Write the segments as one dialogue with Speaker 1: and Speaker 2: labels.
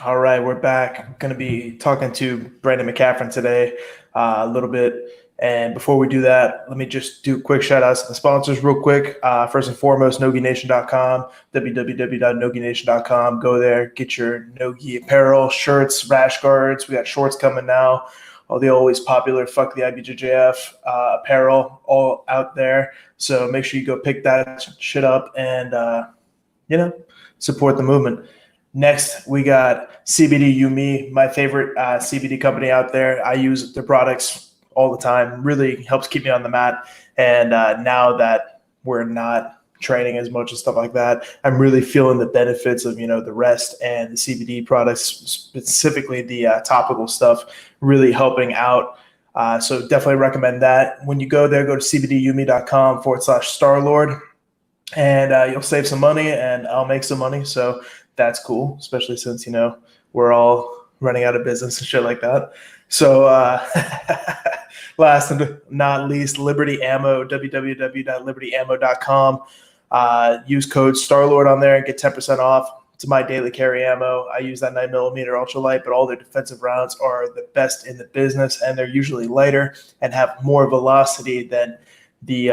Speaker 1: All right, we're back. Going to be talking to Brandon Mccaghren today a little bit. And before we do that, let me just do quick shout outs to the sponsors real quick. First and foremost, nogination.com, www.nogination.com. Go there, get your Nogi apparel, shirts, rash guards. We got shorts coming now. All the always popular Fuck the IBJJF apparel all out there. So make sure you go pick that shit up and, support the movement. Next, we got CBD You Me, my favorite CBD company out there. I use their products all the time. Really helps keep me on the mat. And now that we're not training as much and stuff like that, I'm really feeling the benefits of, the rest and the CBD products, specifically the topical stuff, really helping out. So definitely recommend that. When you go there, go to cbdumi.com/Starlord, and you'll save some money and I'll make some money. So that's cool, especially since, we're all running out of business and shit like that. So last and not least, Liberty Ammo, www.libertyammo.com. Use code STARLORD on there and get 10% off. It's my daily carry ammo. I use that 9mm ultralight, but all their defensive rounds are the best in the business, and they're usually lighter and have more velocity than the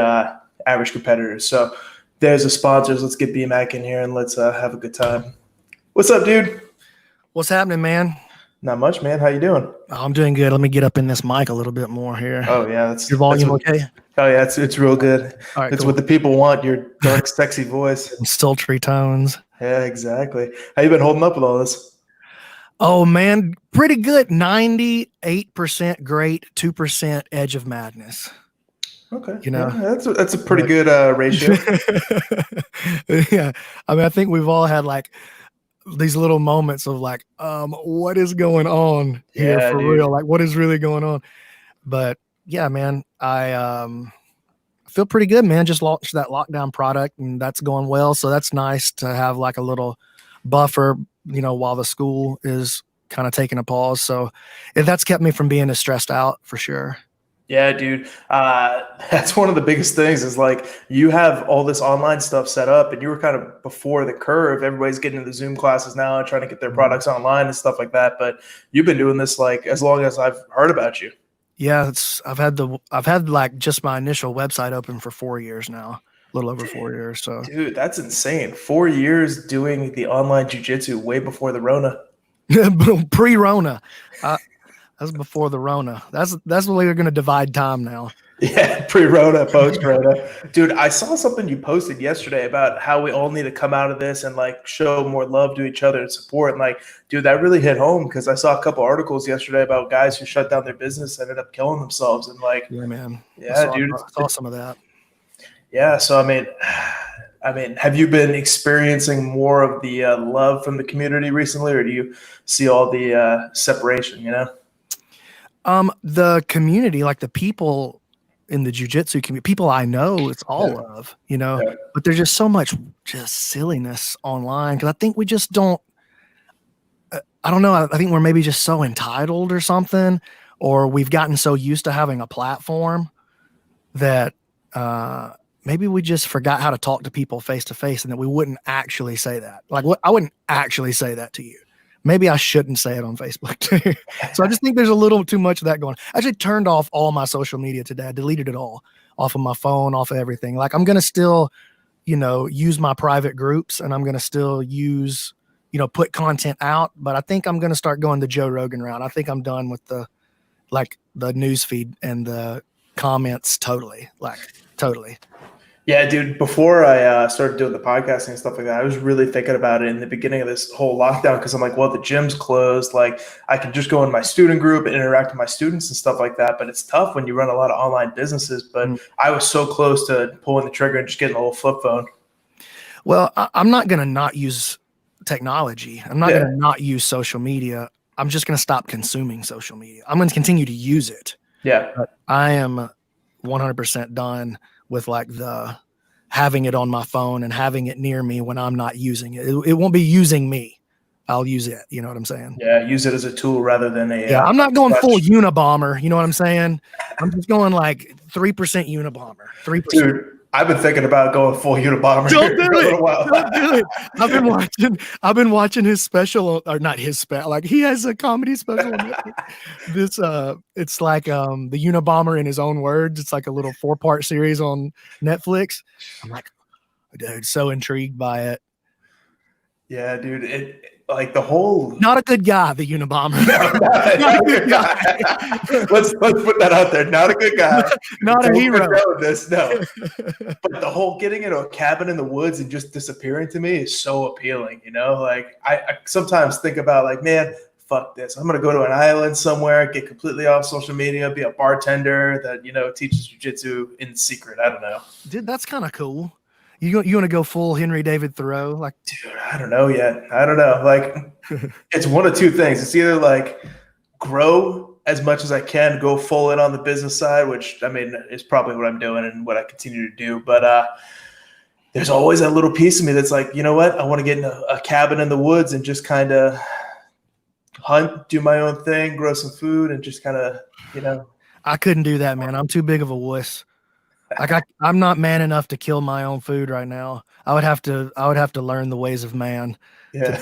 Speaker 1: average competitors. So there's the sponsors. Let's get BMac in here and let's have a good time. What's up, dude?
Speaker 2: What's happening, man?
Speaker 1: Not much, man. How you doing?
Speaker 2: I'm doing good. Let me get up in this mic a little bit more here.
Speaker 1: Oh yeah,
Speaker 2: your volume okay?
Speaker 1: Oh yeah, it's real good.
Speaker 2: All right,
Speaker 1: it's
Speaker 2: cool.
Speaker 1: what the people want. Your dark, sexy voice,
Speaker 2: and sultry tones.
Speaker 1: Yeah, exactly. How you been holding up with all this?
Speaker 2: Oh man, pretty good. 98% great, 2% edge of madness.
Speaker 1: Okay, that's a pretty good ratio.
Speaker 2: Yeah, I mean, I think we've all had like these little moments of like, what is going on here for real? Like, what is really going on? But yeah, man, I feel pretty good, man. Just launched that lockdown product and that's going well. So that's nice to have like a little buffer, while the school is kind of taking a pause. So that's kept me from being as stressed out for sure.
Speaker 1: Yeah, dude. That's one of the biggest things is like you have all this online stuff set up and you were kind of before the curve. Everybody's getting into Zoom classes now and trying to get their products online and stuff like that. But you've been doing this like as long as I've heard about you.
Speaker 2: Yeah, I've had like just my initial website open for 4 years now, a little over 4 years. So
Speaker 1: dude, that's insane. 4 years doing the online jiu-jitsu way before the Rona.
Speaker 2: Pre-Rona. That's before the Rona. That's the way we're going to divide time now.
Speaker 1: Yeah, pre-Rona, post-Rona. Dude, I saw something you posted yesterday about how we all need to come out of this and like show more love to each other and support. And like, dude, that really hit home because I saw a couple articles yesterday about guys who shut down their business and ended up killing themselves. And like,
Speaker 2: yeah, man.
Speaker 1: Dude,
Speaker 2: I saw some of that.
Speaker 1: Yeah. So, I mean, have you been experiencing more of the love from the community recently, or do you see all the separation,
Speaker 2: The community, like the people in the jiu-jitsu community, people I know, it's all love, but there's just so much just silliness online. Cause I think we just don't, I don't know. I think we're maybe just so entitled or something, or we've gotten so used to having a platform that, maybe we just forgot how to talk to people face to face and that we wouldn't actually say that. Like I wouldn't actually say that to you. Maybe I shouldn't say it on Facebook too. So I just think there's a little too much of that going on. I actually turned off all my social media today. I deleted it all off of my phone, off of everything. Like I'm going to still, use my private groups and I'm going to still use, put content out, but I think I'm going to start going the Joe Rogan route. I think I'm done with the news feed and the comments totally.
Speaker 1: Yeah, dude, before I started doing the podcasting and stuff like that, I was really thinking about it in the beginning of this whole lockdown because I'm like, well, the gym's closed. Like I can just go in my student group and interact with my students and stuff like that. But it's tough when you run a lot of online businesses. But I was so close to pulling the trigger and just getting a little flip phone.
Speaker 2: Well, I'm not going to not use technology. I'm not going to not use social media. I'm just going to stop consuming social media. I'm going to continue to use it.
Speaker 1: Yeah.
Speaker 2: But I am 100% done with like the having it on my phone and having it near me when I'm not using it. It won't be using me. I'll use it. You know what I'm saying?
Speaker 1: Yeah, use it as a tool rather than a.
Speaker 2: Yeah, I'm not going full Unabomber. You know what I'm saying? I'm just going like 3% Unabomber. 3%.
Speaker 1: Dude, I've been thinking about going full Unabomber
Speaker 2: Don't do
Speaker 1: for a
Speaker 2: it.
Speaker 1: little while.
Speaker 2: Don't do it. I've been watching his special, or not his special. Like he has a comedy special. On this it's like the Unabomber in his own words. It's like a little 4-part series on Netflix. I'm like, dude, so intrigued by it.
Speaker 1: Yeah, dude. It like the whole
Speaker 2: not a good guy, the Unabomber.
Speaker 1: No, not a good guy. let's put that out there. Not a good guy.
Speaker 2: Not a hero.
Speaker 1: This, no. But the whole getting into a cabin in the woods and just disappearing to me is so appealing, you know? Like I sometimes think about like, man, fuck this. I'm gonna go to an island somewhere, get completely off social media, be a bartender that, you know, teaches jiu-jitsu in secret. I don't know.
Speaker 2: Dude, that's kind of cool. You want to go full Henry David Thoreau? Like,
Speaker 1: dude, I don't know yet. I don't know. Like, it's one of two things. It's either like grow as much as I can, go full in on the business side, which I mean is probably what I'm doing and what I continue to do. But there's always that little piece of me that's like, you know what? I want to get in a cabin in the woods and just kind of hunt, do my own thing, grow some food, and just kind of, you know.
Speaker 2: I couldn't do that, man. I'm too big of a wuss. Like I'm not man enough to kill my own food right now. I would have to learn the ways of man.
Speaker 1: Yeah.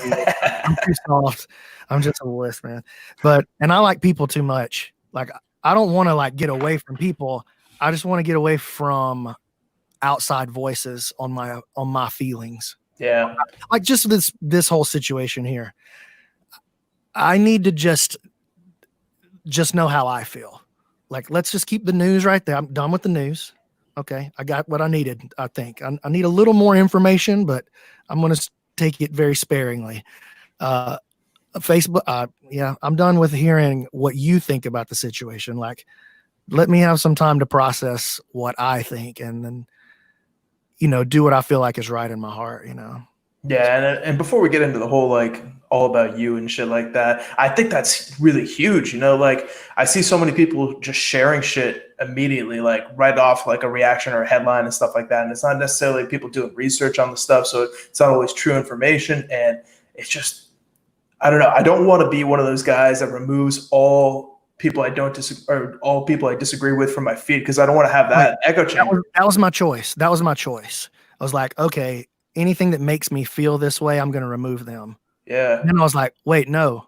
Speaker 2: I'm too soft. I'm just a wuss, man. And I like people too much. Like I don't want to like get away from people. I just want to get away from outside voices on my feelings.
Speaker 1: Yeah.
Speaker 2: Like just this whole situation here. I need to just know how I feel. Like let's just keep the news right there. I'm done with the news. Okay, I got what I needed, I think. I need a little more information, but I'm going to take it very sparingly. Facebook, yeah, I'm done with hearing what you think about the situation. Like, let me have some time to process what I think and then, you know, do what I feel like is right in my heart, you know?
Speaker 1: Yeah, and before we get into the whole like all about you and shit like that, I think that's really huge. You know, like I see so many people just sharing shit immediately, like right off like a reaction or a headline and stuff like that. And it's not necessarily people doing research on the stuff, so it's not always true information. And it's just, I don't know. I don't want to be one of those guys that removes all people I don't disagree or all people I disagree with from my feed because I don't want to have that echo chamber.
Speaker 2: That was my choice. That was my choice. I was like, okay, anything that makes me feel this way, I'm going to remove them.
Speaker 1: Yeah.
Speaker 2: And then I was like, wait, no,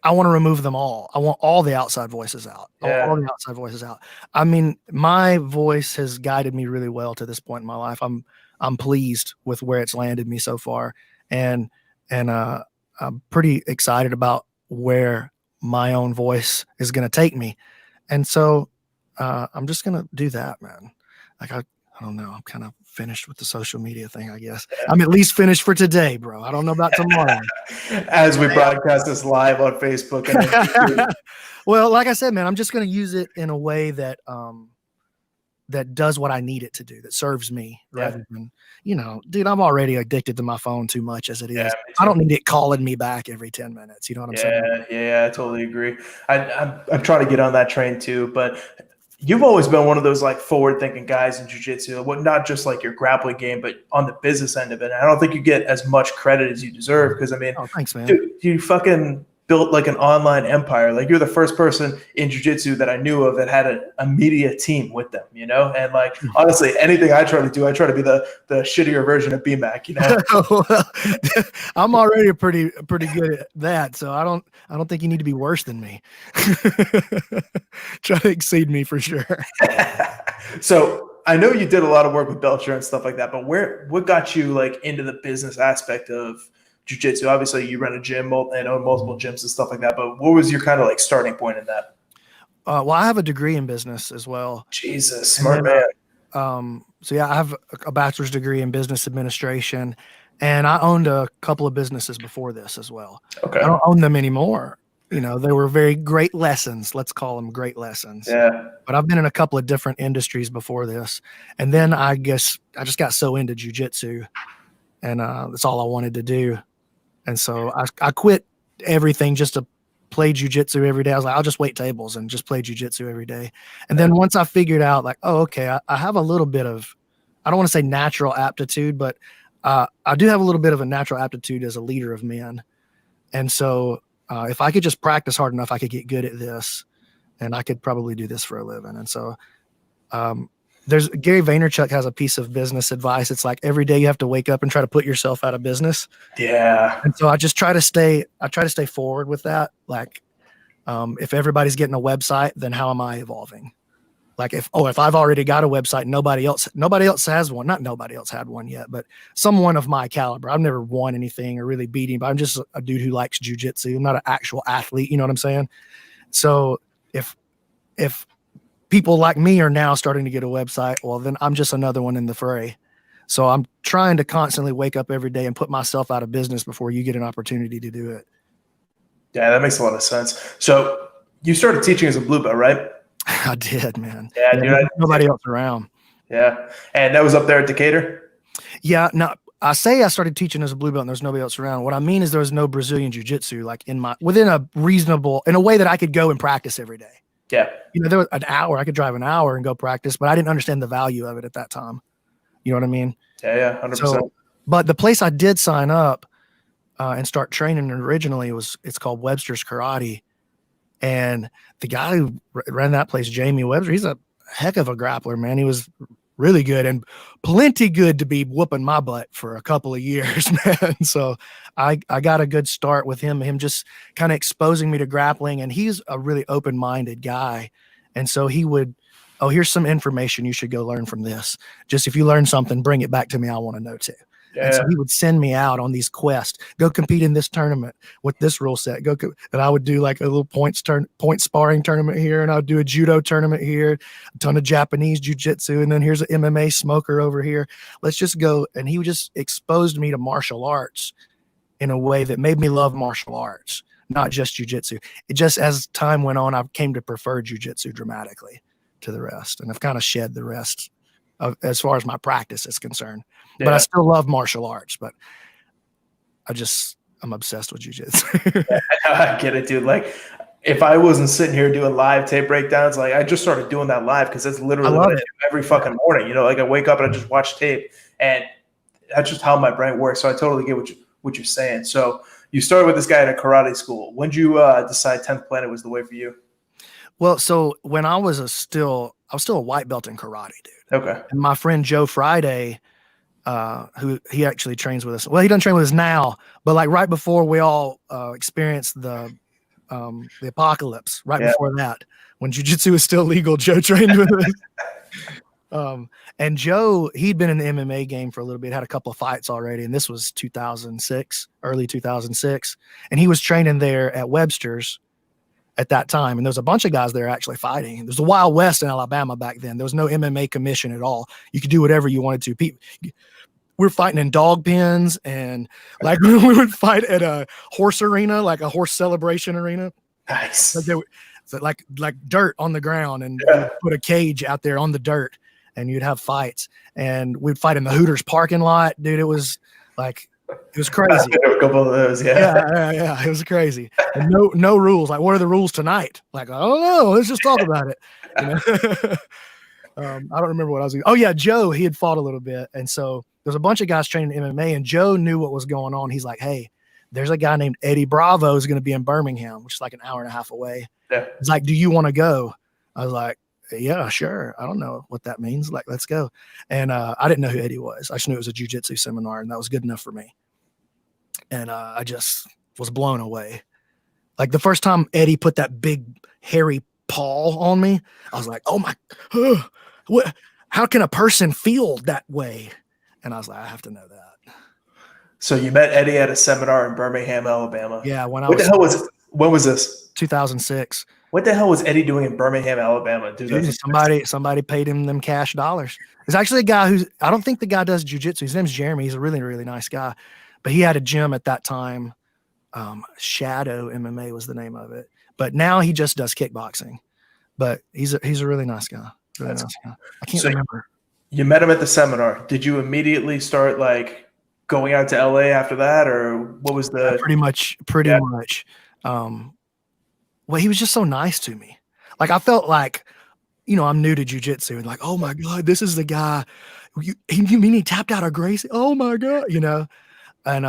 Speaker 2: I want to remove them all. I want all the outside voices out.
Speaker 1: Yeah.
Speaker 2: All the outside voices out. I mean, my voice has guided me really well to this point in my life. I'm pleased with where it's landed me so far. And I'm pretty excited about where my own voice is going to take me. And so I'm just going to do that, man. Like, I don't know. I'm kind of finished with the social media thing, I guess. I'm at least finished for today, bro. I don't know about tomorrow.
Speaker 1: As we broadcast this live on Facebook. And
Speaker 2: well, like I said, man, I'm just going to use it in a way that that does what I need it to do, that serves me rather than, you know, dude, I'm already addicted to my phone too much as it is. I don't need it calling me back every 10 minutes. You know what I'm saying?
Speaker 1: Yeah, I totally agree. I'm trying to get on that train too, but you've always been one of those like forward-thinking guys in jiu-jitsu, not just like your grappling game, but on the business end of it. I don't think you get as much credit as you deserve because, I mean,
Speaker 2: thanks, man.
Speaker 1: Dude, you fucking built like an online empire. Like you're the first person in jiu-jitsu that I knew of that had a media team with them, you know? And like, honestly, anything I try to do, I try to be the shittier version of BMac, you know?
Speaker 2: Well, I'm already pretty good at that. So I don't think you need to be worse than me. Try to exceed me for sure.
Speaker 1: So I know you did a lot of work with Belcher and stuff like that, but what got you like into the business aspect of jiu-jitsu? Obviously you run a gym and own multiple gyms and stuff like that, but what was your kind of like starting point in that?
Speaker 2: Well, I have a degree in business as well.
Speaker 1: Jesus, smart man.
Speaker 2: So yeah, I have a bachelor's degree in business administration, and I owned a couple of businesses before this as well.
Speaker 1: Okay.
Speaker 2: I don't own them anymore. You know, they were very great lessons. Let's call them great lessons.
Speaker 1: Yeah.
Speaker 2: But I've been in a couple of different industries before this. And then I guess I just got so into jiu-jitsu, and that's all I wanted to do. And so I quit everything just to play jiu-jitsu every day. I was like, I'll just wait tables and just play jiu-jitsu every day. And then once I figured out like, oh, okay, I have a little bit of, I don't want to say natural aptitude, but I do have a little bit of a natural aptitude as a leader of men. And so if I could just practice hard enough, I could get good at this, and I could probably do this for a living. And so there's Gary Vaynerchuk has a piece of business advice. It's like every day you have to wake up and try to put yourself out of business.
Speaker 1: Yeah.
Speaker 2: And so I just try to stay forward with that. Like, if everybody's getting a website, then how am I evolving? Like if I've already got a website, nobody else has one. Not nobody else had one yet, but someone of my caliber. I've never won anything or really beat anybody. I'm just a dude who likes jujitsu. I'm not an actual athlete. You know what I'm saying? So if people like me are now starting to get a website, well, then I'm just another one in the fray. So I'm trying to constantly wake up every day and put myself out of business before you get an opportunity to do it.
Speaker 1: Yeah, that makes a lot of sense. So you started teaching as a blue belt, right?
Speaker 2: I did, man.
Speaker 1: Yeah, dude,
Speaker 2: nobody else around.
Speaker 1: Yeah. And that was up there at Decatur?
Speaker 2: Yeah. No, I say I started teaching as a blue belt and there's nobody else around. What I mean is there was no Brazilian jiu-jitsu like in a way that I could go and practice every day.
Speaker 1: Yeah.
Speaker 2: You know, there was an hour, I could drive an hour and go practice, but I didn't understand the value of it at that time. You know what I mean?
Speaker 1: Yeah, 100%.
Speaker 2: So, but the place I did sign up and start training originally it's called Webster's Karate. And the guy who ran that place, Jamie Webster, he's a heck of a grappler, man. He was really good and plenty good to be whooping my butt for a couple of years, man. So I got a good start with him just kind of exposing me to grappling. And he's a really open-minded guy. And so he would, oh, here's some information you should go learn from this. Just if you learn something, bring it back to me. I want to know too. Yeah. And so he would send me out on these quests, go compete in this tournament with this rule set, and I would do like a little point sparring tournament here. And I would do a judo tournament here, a ton of Japanese jiu-jitsu. And then here's an MMA smoker over here. Let's just go. And he just exposed me to martial arts in a way that made me love martial arts, not just jiu-jitsu. It just, as time went on, I came to prefer jiu-jitsu dramatically to the rest. And I've kind of shed the rest as far as my practice is concerned. Yeah. But I still love martial arts, but I'm obsessed with jiu-jitsu.
Speaker 1: Yeah, I get it, dude. Like if I wasn't sitting here doing live tape breakdowns, like I just started doing that live because that's literally what I do every fucking morning. You know, like I wake up and I just watch tape, and that's just how my brain works. So I totally get what you're saying. So you started with this guy at a karate school. When did you decide 10th Planet was the way for you?
Speaker 2: Well, so when I was still a white belt in karate, dude.
Speaker 1: Okay.
Speaker 2: And my friend Joe Friday, who he actually trains with us. Well, he doesn't train with us now, but like right before we all experienced the apocalypse, before that, when jiu-jitsu was still legal, Joe trained with us. And Joe, he'd been in the MMA game for a little bit, had a couple of fights already, and this was 2006, early 2006, and he was training there at Webster's at that time. And there was a bunch of guys there actually fighting. There's the Wild West in Alabama back then. There was no MMA commission at all. You could do whatever you wanted to. We're fighting in dog pens, and like we would fight at a horse arena, like a horse celebration arena.
Speaker 1: Nice.
Speaker 2: Like dirt on the ground, and put a cage out there on the dirt, and you'd have fights. And we'd fight in the Hooters parking lot, dude. It was crazy.
Speaker 1: A couple of those,
Speaker 2: yeah. It was crazy. And no rules. Like, what are the rules tonight? Like, I don't know. Let's just talk about it. You know? I don't remember what I was doing. Oh yeah, Joe. He had fought a little bit, and so there's a bunch of guys training MMA, and Joe knew what was going on. He's like, "Hey, there's a guy named Eddie Bravo who's going to be in Birmingham, which is like an hour and a half away." Yeah. He's like, "Do you want to go?" I was like, "Yeah, sure." I don't know what that means. Like, let's go. And I didn't know who Eddie was. I just knew it was a jiu-jitsu seminar, and that was good enough for me. And I just was blown away. Like the first time Eddie put that big hairy paw on me, I was like, "Oh my, what? How can a person feel that way?" And I was like, "I have to know that."
Speaker 1: So you met Eddie at a seminar in Birmingham, Alabama.
Speaker 2: Yeah. When
Speaker 1: was this?
Speaker 2: 2006.
Speaker 1: What the hell was Eddie doing in Birmingham, Alabama?
Speaker 2: Dude, somebody paid him them cash dollars. There's actually a guy I don't think the guy does jiu-jitsu. His name's Jeremy. He's a really, really nice guy. But he had a gym at that time. Shadow MMA was the name of it. But now he just does kickboxing. But he's a really nice guy. Really nice guy. I can't remember.
Speaker 1: You met him at the seminar. Did you immediately start like going out to LA after that, or what was the?
Speaker 2: Pretty much. Well, he was just so nice to me. Like I felt like, I'm new to jiu-jitsu, and like, oh my God, this is the guy. You mean he tapped out a Gracie? Oh my God, and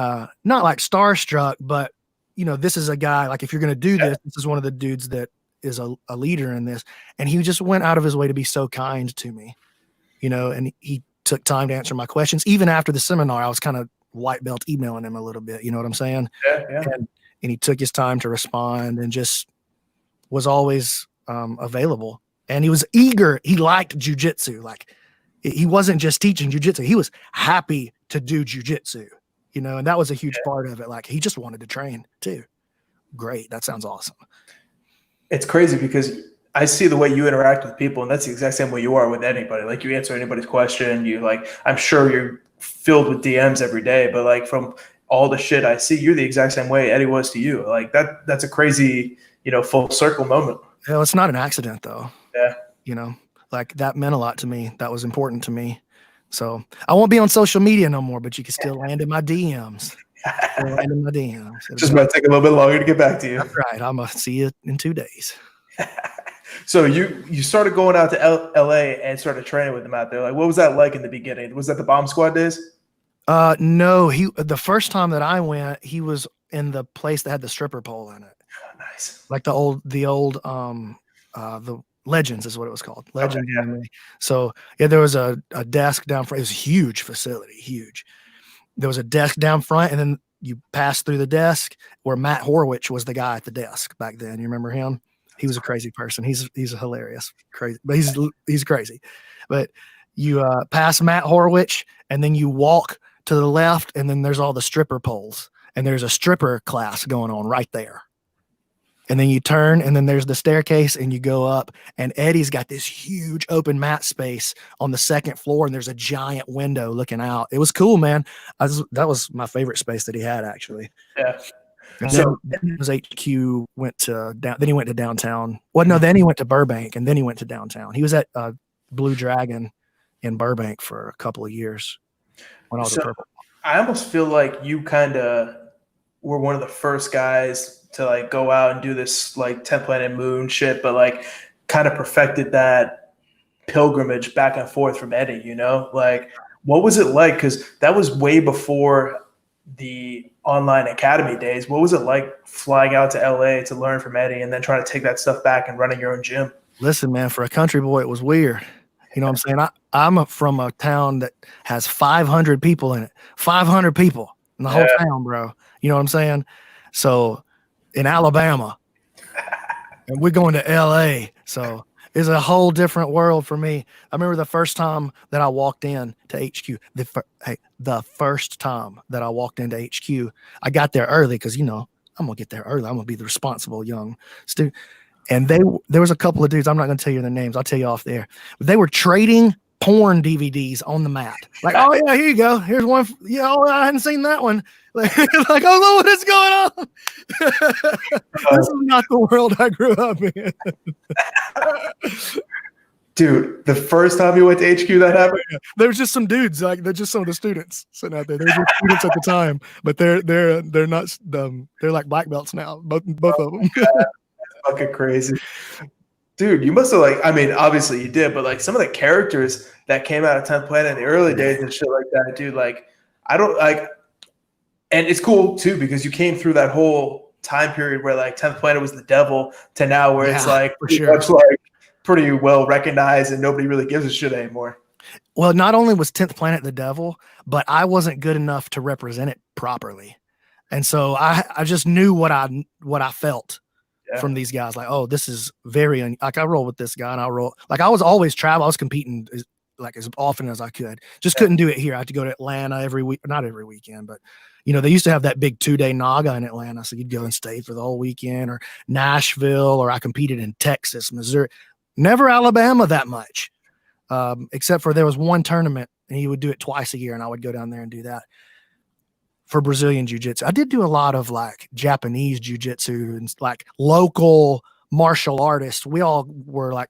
Speaker 2: not like starstruck, but this is a guy, like if you're going to do this is one of the dudes that is a leader in this. And he just went out of his way to be so kind to me. and he took time to answer my questions. Even after the seminar, I was kind of white belt emailing him a little bit. You know what I'm saying?
Speaker 1: Yeah.
Speaker 2: And he took his time to respond and just was always available. And he was eager. He liked jujitsu. Like he wasn't just teaching jujitsu. He was happy to do jujitsu, and that was a huge part of it. Like he just wanted to train too. Great. That sounds awesome.
Speaker 1: It's crazy because I see the way you interact with people, and that's the exact same way you are with anybody. Like you answer anybody's question. I'm sure you're filled with DMs every day, but like from all the shit I see, you're the exact same way Eddie was to you. Like that's a crazy, full circle moment.
Speaker 2: It's not an accident though.
Speaker 1: Yeah.
Speaker 2: Like that meant a lot to me. That was important to me. So I won't be on social media no more, but you can still land in my DMs.
Speaker 1: Just might take a little bit longer to get back to you.
Speaker 2: That's right. I'm gonna see you in 2 days.
Speaker 1: So you started going out to LA and started training with him out there. Like, what was that like in the beginning? Was that the Bomb Squad days?
Speaker 2: No. The first time that I went, he was in the place that had the stripper pole in it.
Speaker 1: Oh, nice.
Speaker 2: Like the old the Legends is what it was called. Legends. Okay, yeah. So yeah, there was a desk down front. It was a huge facility, huge. There was a desk down front, and then you pass through the desk where Matt Horwich was the guy at the desk back then. You remember him? He was a crazy person. He's hilarious, crazy, but he's crazy. But you pass Matt Horwich, and then you walk to the left, and then there's all the stripper poles, and there's a stripper class going on right there. And then you turn, and then there's the staircase, and you go up, and Eddie's got this huge open mat space on the second floor, and there's a giant window looking out. It was cool, man. That was my favorite space that he had, actually.
Speaker 1: Yeah.
Speaker 2: And then it was HQ went to down. Then he went to downtown. Well, no, then he went to Burbank, and then he went to downtown. He was at Blue Dragon in Burbank for a couple of years when I was a purple.
Speaker 1: I almost feel like you kind of were one of the first guys to like go out and do this like 10th Planet Moon shit, but like kind of perfected that pilgrimage back and forth from Eddie, like what was it like? Cause that was way before the online academy days. What was it like flying out to LA to learn from Eddie and then trying to take that stuff back and running your own gym?
Speaker 2: Listen, man, for a country boy, it was weird. You know what I'm saying? I'm from a town that has 500 people in it, 500 people in the whole town, bro. You know what I'm saying? So in Alabama, and we're going to LA. So it's a whole different world for me. I remember the first time that I walked in to HQ, the first time that I walked into HQ, I got there early because, I'm going to get there early. I'm going to be the responsible young student. And there was a couple of dudes, I'm not going to tell you their names. I'll tell you off there. But they were trading porn DVDs on the mat. Like, oh yeah, here you go. Here's one. I hadn't seen that one. Like, oh, what is going on? This is not the world I grew up in.
Speaker 3: Dude, the first time you went to HQ that happened?
Speaker 2: There was just some dudes, like they're just some of the students sitting out there. They were just students at the time, but they're not they're like black belts now, both of them.
Speaker 3: That's fucking crazy. Dude, you must have obviously you did, but like some of the characters that came out of 10th Planet in the early days and shit like that, dude, like I don't like, and it's cool too because you came through that whole time period where like 10th Planet was the devil to now where it's like
Speaker 2: for sure.
Speaker 3: Much like pretty well recognized and nobody really gives a shit anymore.
Speaker 2: Well, not only was 10th Planet the devil, but I wasn't good enough to represent it properly. And so I just knew what I felt from these guys. Like, oh, this is very, like I roll with this guy and I roll, like I was always travel. I was competing as often as I could, just couldn't do it here. I had to go to Atlanta every week, not every weekend, but they used to have that big 2-day Naga in Atlanta. So you'd go and stay for the whole weekend, or Nashville, or I competed in Texas, Missouri, never Alabama that much. Except for there was one tournament and he would do it twice a year and I would go down there and do that for Brazilian Jiu-Jitsu. I did do a lot of like Japanese Jiu-Jitsu and like local martial artists. We all were like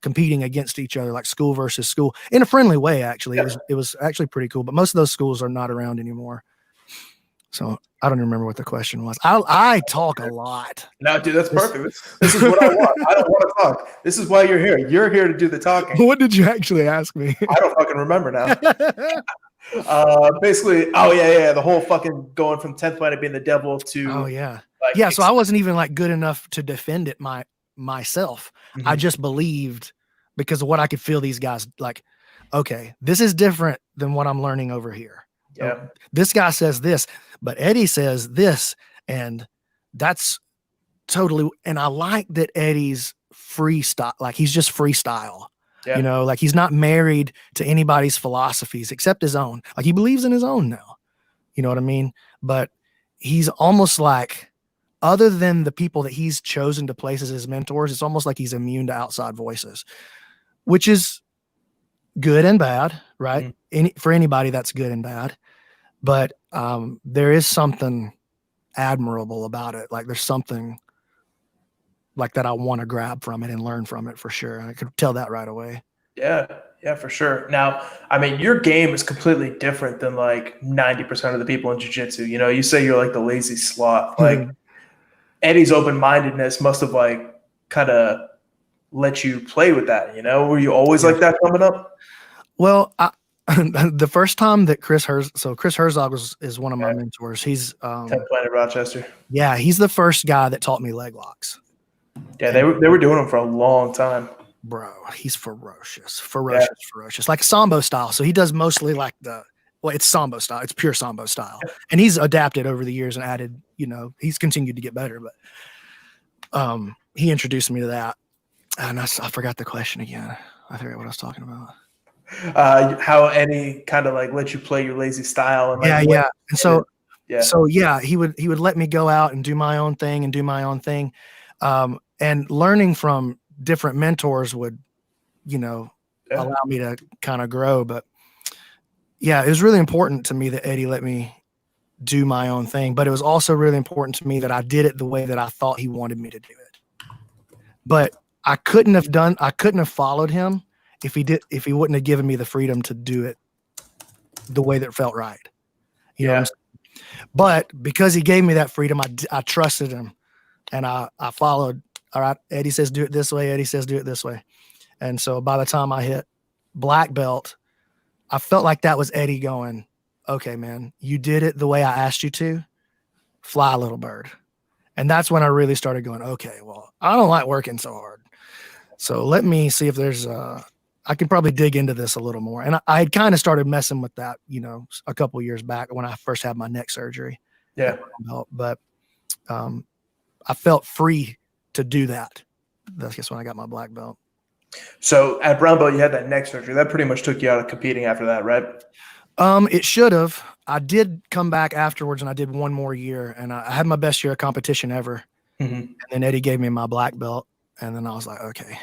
Speaker 2: competing against each other, like school versus school in a friendly way. Actually, it was actually pretty cool, but most of those schools are not around anymore. So I don't remember what the question was. I talk a lot.
Speaker 3: No, dude, that's perfect. This is what I want. I don't want to talk. This is why you're here. You're here to do the talking.
Speaker 2: What did you actually ask me?
Speaker 3: I don't fucking remember now.
Speaker 1: Basically, the whole fucking going from 10th Planet being the devil to
Speaker 2: so I wasn't even like good enough to defend it myself. Mm-hmm. I just believed because of what I could feel these guys like. okay, this is different than what I'm learning over here.
Speaker 3: Yeah.
Speaker 2: This guy says this, but Eddie says this, and that's totally. And I like that Eddie's freestyle, like he's just freestyle.
Speaker 3: Yeah.
Speaker 2: You know, like he's not married to anybody's philosophies except his own. Like he believes in his own now. You know what I mean? But he's almost like, other than the people that he's chosen to place as his mentors, it's almost like he's immune to outside voices, which is good and bad, right? For anybody, that's good and bad. But there is something admirable about it. Like there's something like that I want to grab from it and learn from it for sure. I could tell that right away.
Speaker 3: Yeah, for sure. Now, I mean, your game is completely different than like 90% of the people in jiu-jitsu. You know, you say you're like the lazy sloth. Like Eddie's open-mindedness must have like kind of let you play with that, you know? Were you always like that coming up?
Speaker 2: Well, the first time that Chris Herzog is one of my mentors. He's
Speaker 3: 10th Planet Rochester.
Speaker 2: Yeah, he's the first guy that taught me leg locks.
Speaker 3: Yeah, they were doing them for a long time.
Speaker 2: Bro, he's ferocious, like Sambo style. So he does mostly like it's Sambo style. It's pure Sambo style. And he's adapted over the years and added, you know, he's continued to get better. But he introduced me to that. And I forgot the question again. I forget what I was talking about.
Speaker 3: How Eddie kind of like let you play your lazy style. And like,
Speaker 2: yeah. And so he would let me go out and do my own thing. And learning from different mentors would, you know, allow me to kind of grow. But yeah, it was really important to me that Eddie let me do my own thing. But it was also really important to me that I did it the way that I thought he wanted me to do it. But I couldn't have followed him if he wouldn't have given me the freedom to do it the way that felt right. You know what I'm saying? But because he gave me that freedom, I trusted him and I followed. All right, Eddie says do it this way. Eddie says do it this way. And so by the time I hit black belt, I felt like that was Eddie going, okay, man, you did it the way I asked you to. Fly, little bird. And that's when I really started going, okay, well, I don't like working so hard. So let me see if there's I can probably dig into this a little more. And I had kind of started messing with that, you know, a couple of years back when I first had my neck surgery.
Speaker 3: Yeah.
Speaker 2: But I felt free to do that. That's just when I got my black belt.
Speaker 3: So at brown belt, you had that neck surgery. That pretty much took you out of competing after that, right?
Speaker 2: It should have. I did come back afterwards and I did one more year and I had my best year of competition ever. And then Eddie gave me my black belt. And then I was like, okay,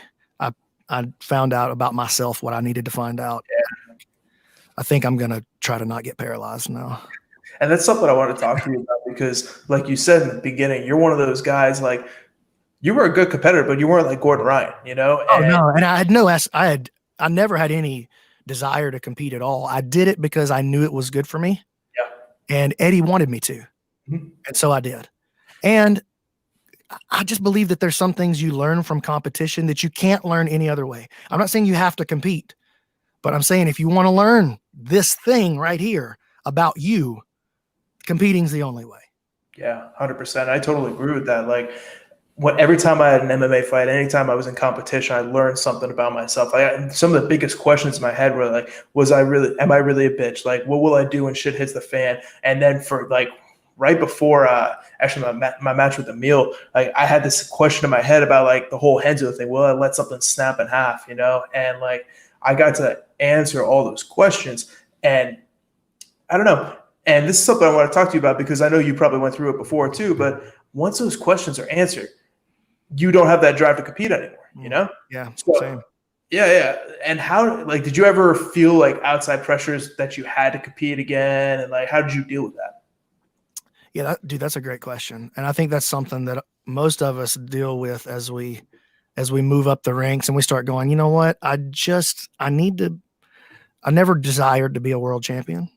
Speaker 2: I found out about myself, what I needed to find out.
Speaker 3: Yeah.
Speaker 2: I think I'm going to try to not get paralyzed now.
Speaker 3: And that's something I want to talk to you about because like you said in the beginning, you're one of those guys, like you were a good competitor, but you weren't like Gordon Ryan, you know?
Speaker 2: No. And I never had any desire to compete at all. I did it because I knew it was good for me. Yeah. And Eddie wanted me to. And so I did. And I just believe that there's some things you learn from competition that you can't learn any other way. I'm not saying you have to compete, but I'm saying if you want to learn this thing right here about you, competing's the only way.
Speaker 3: Yeah, 100%. I totally agree with that. Like every time I had an MMA fight, anytime I was in competition, I learned something about myself. Some of the biggest questions in my head were like, am I really a bitch? Like, what will I do when shit hits the fan? And then for like, right before actually my match with Emil, like I had this question in my head about like the whole Henzo thing. Will I let something snap in half, you know? And like I got to answer all those questions. And I don't know. And this is something I want to talk to you about because I know you probably went through it before too. But once those questions are answered, you don't have that drive to compete anymore, you know?
Speaker 2: Yeah,
Speaker 3: so,
Speaker 2: same.
Speaker 3: Yeah. And how, like, did you ever feel like outside pressures that you had to compete again? And like, how did you deal with that?
Speaker 2: Yeah, dude, that's a great question. And I think that's something that most of us deal with as we move up the ranks and we start going, you know what? I never desired to be a world champion.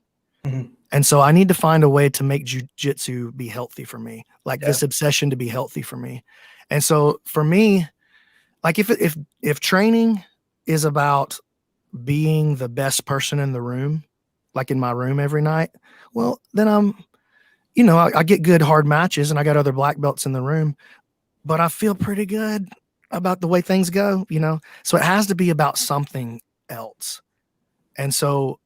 Speaker 2: And so I need to find a way to make jiu-jitsu be healthy for me, like this obsession to be healthy for me. And so for me, like if training is about being the best person in the room, like in my room every night, well, then I get good hard matches and I got other black belts in the room, but I feel pretty good about the way things go, you know? So it has to be about something else. And so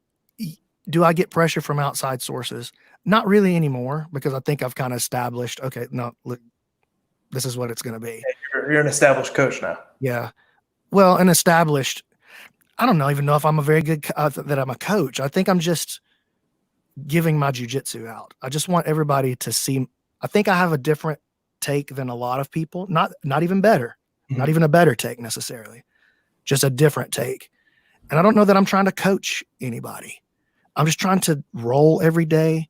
Speaker 2: do I get pressure from outside sources? Not really anymore, because I think I've kind of established, okay, no, look, this is what it's going to be.
Speaker 3: You're an established coach now.
Speaker 2: Yeah. Well, an established, I don't know, even know if I'm a very good, that I'm a coach. I think I'm just giving my jiu-jitsu out. I just want everybody to see. I think I have a different take than a lot of people. Not even better, not even a better take necessarily, just a different take. And I don't know that I'm trying to coach anybody. I'm just trying to roll every day,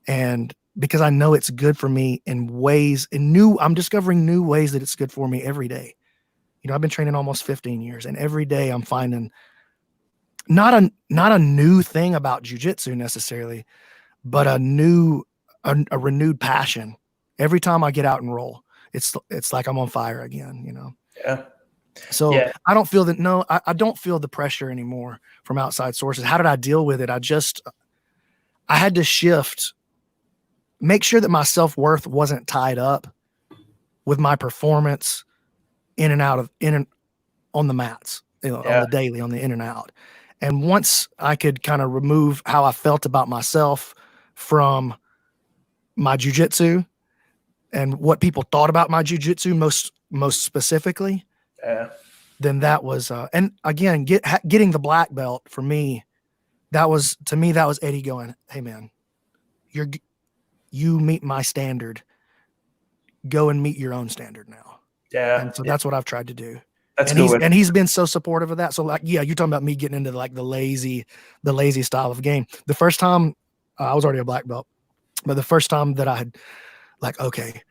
Speaker 2: and because I know it's good for me in ways, I'm discovering new ways that it's good for me every day. You know, I've been training almost 15 years, and every day I'm finding not a new thing about jiu-jitsu necessarily, but a renewed passion. Every time I get out and roll, it's like I'm on fire again, you know?
Speaker 3: Yeah.
Speaker 2: So
Speaker 3: yeah.
Speaker 2: I don't feel that. No, I don't feel the pressure anymore from outside sources. How did I deal with it? I had to shift, make sure that my self-worth wasn't tied up with my performance in and on the mats, you know, on the daily, on the in and out. And once I could kind of remove how I felt about myself from my jiu-jitsu and what people thought about my jiu-jitsu most specifically, then that was, and again, getting the black belt for me, that was Eddie going, hey man, you meet my standard, go and meet your own standard now.
Speaker 3: Yeah.
Speaker 2: And so that's what I've tried to do.
Speaker 3: That's
Speaker 2: good. And he's been so supportive of that. So like, yeah, you're talking about me getting into like the lazy style of game. The first time I was already a black belt, but the first time that I had like, okay,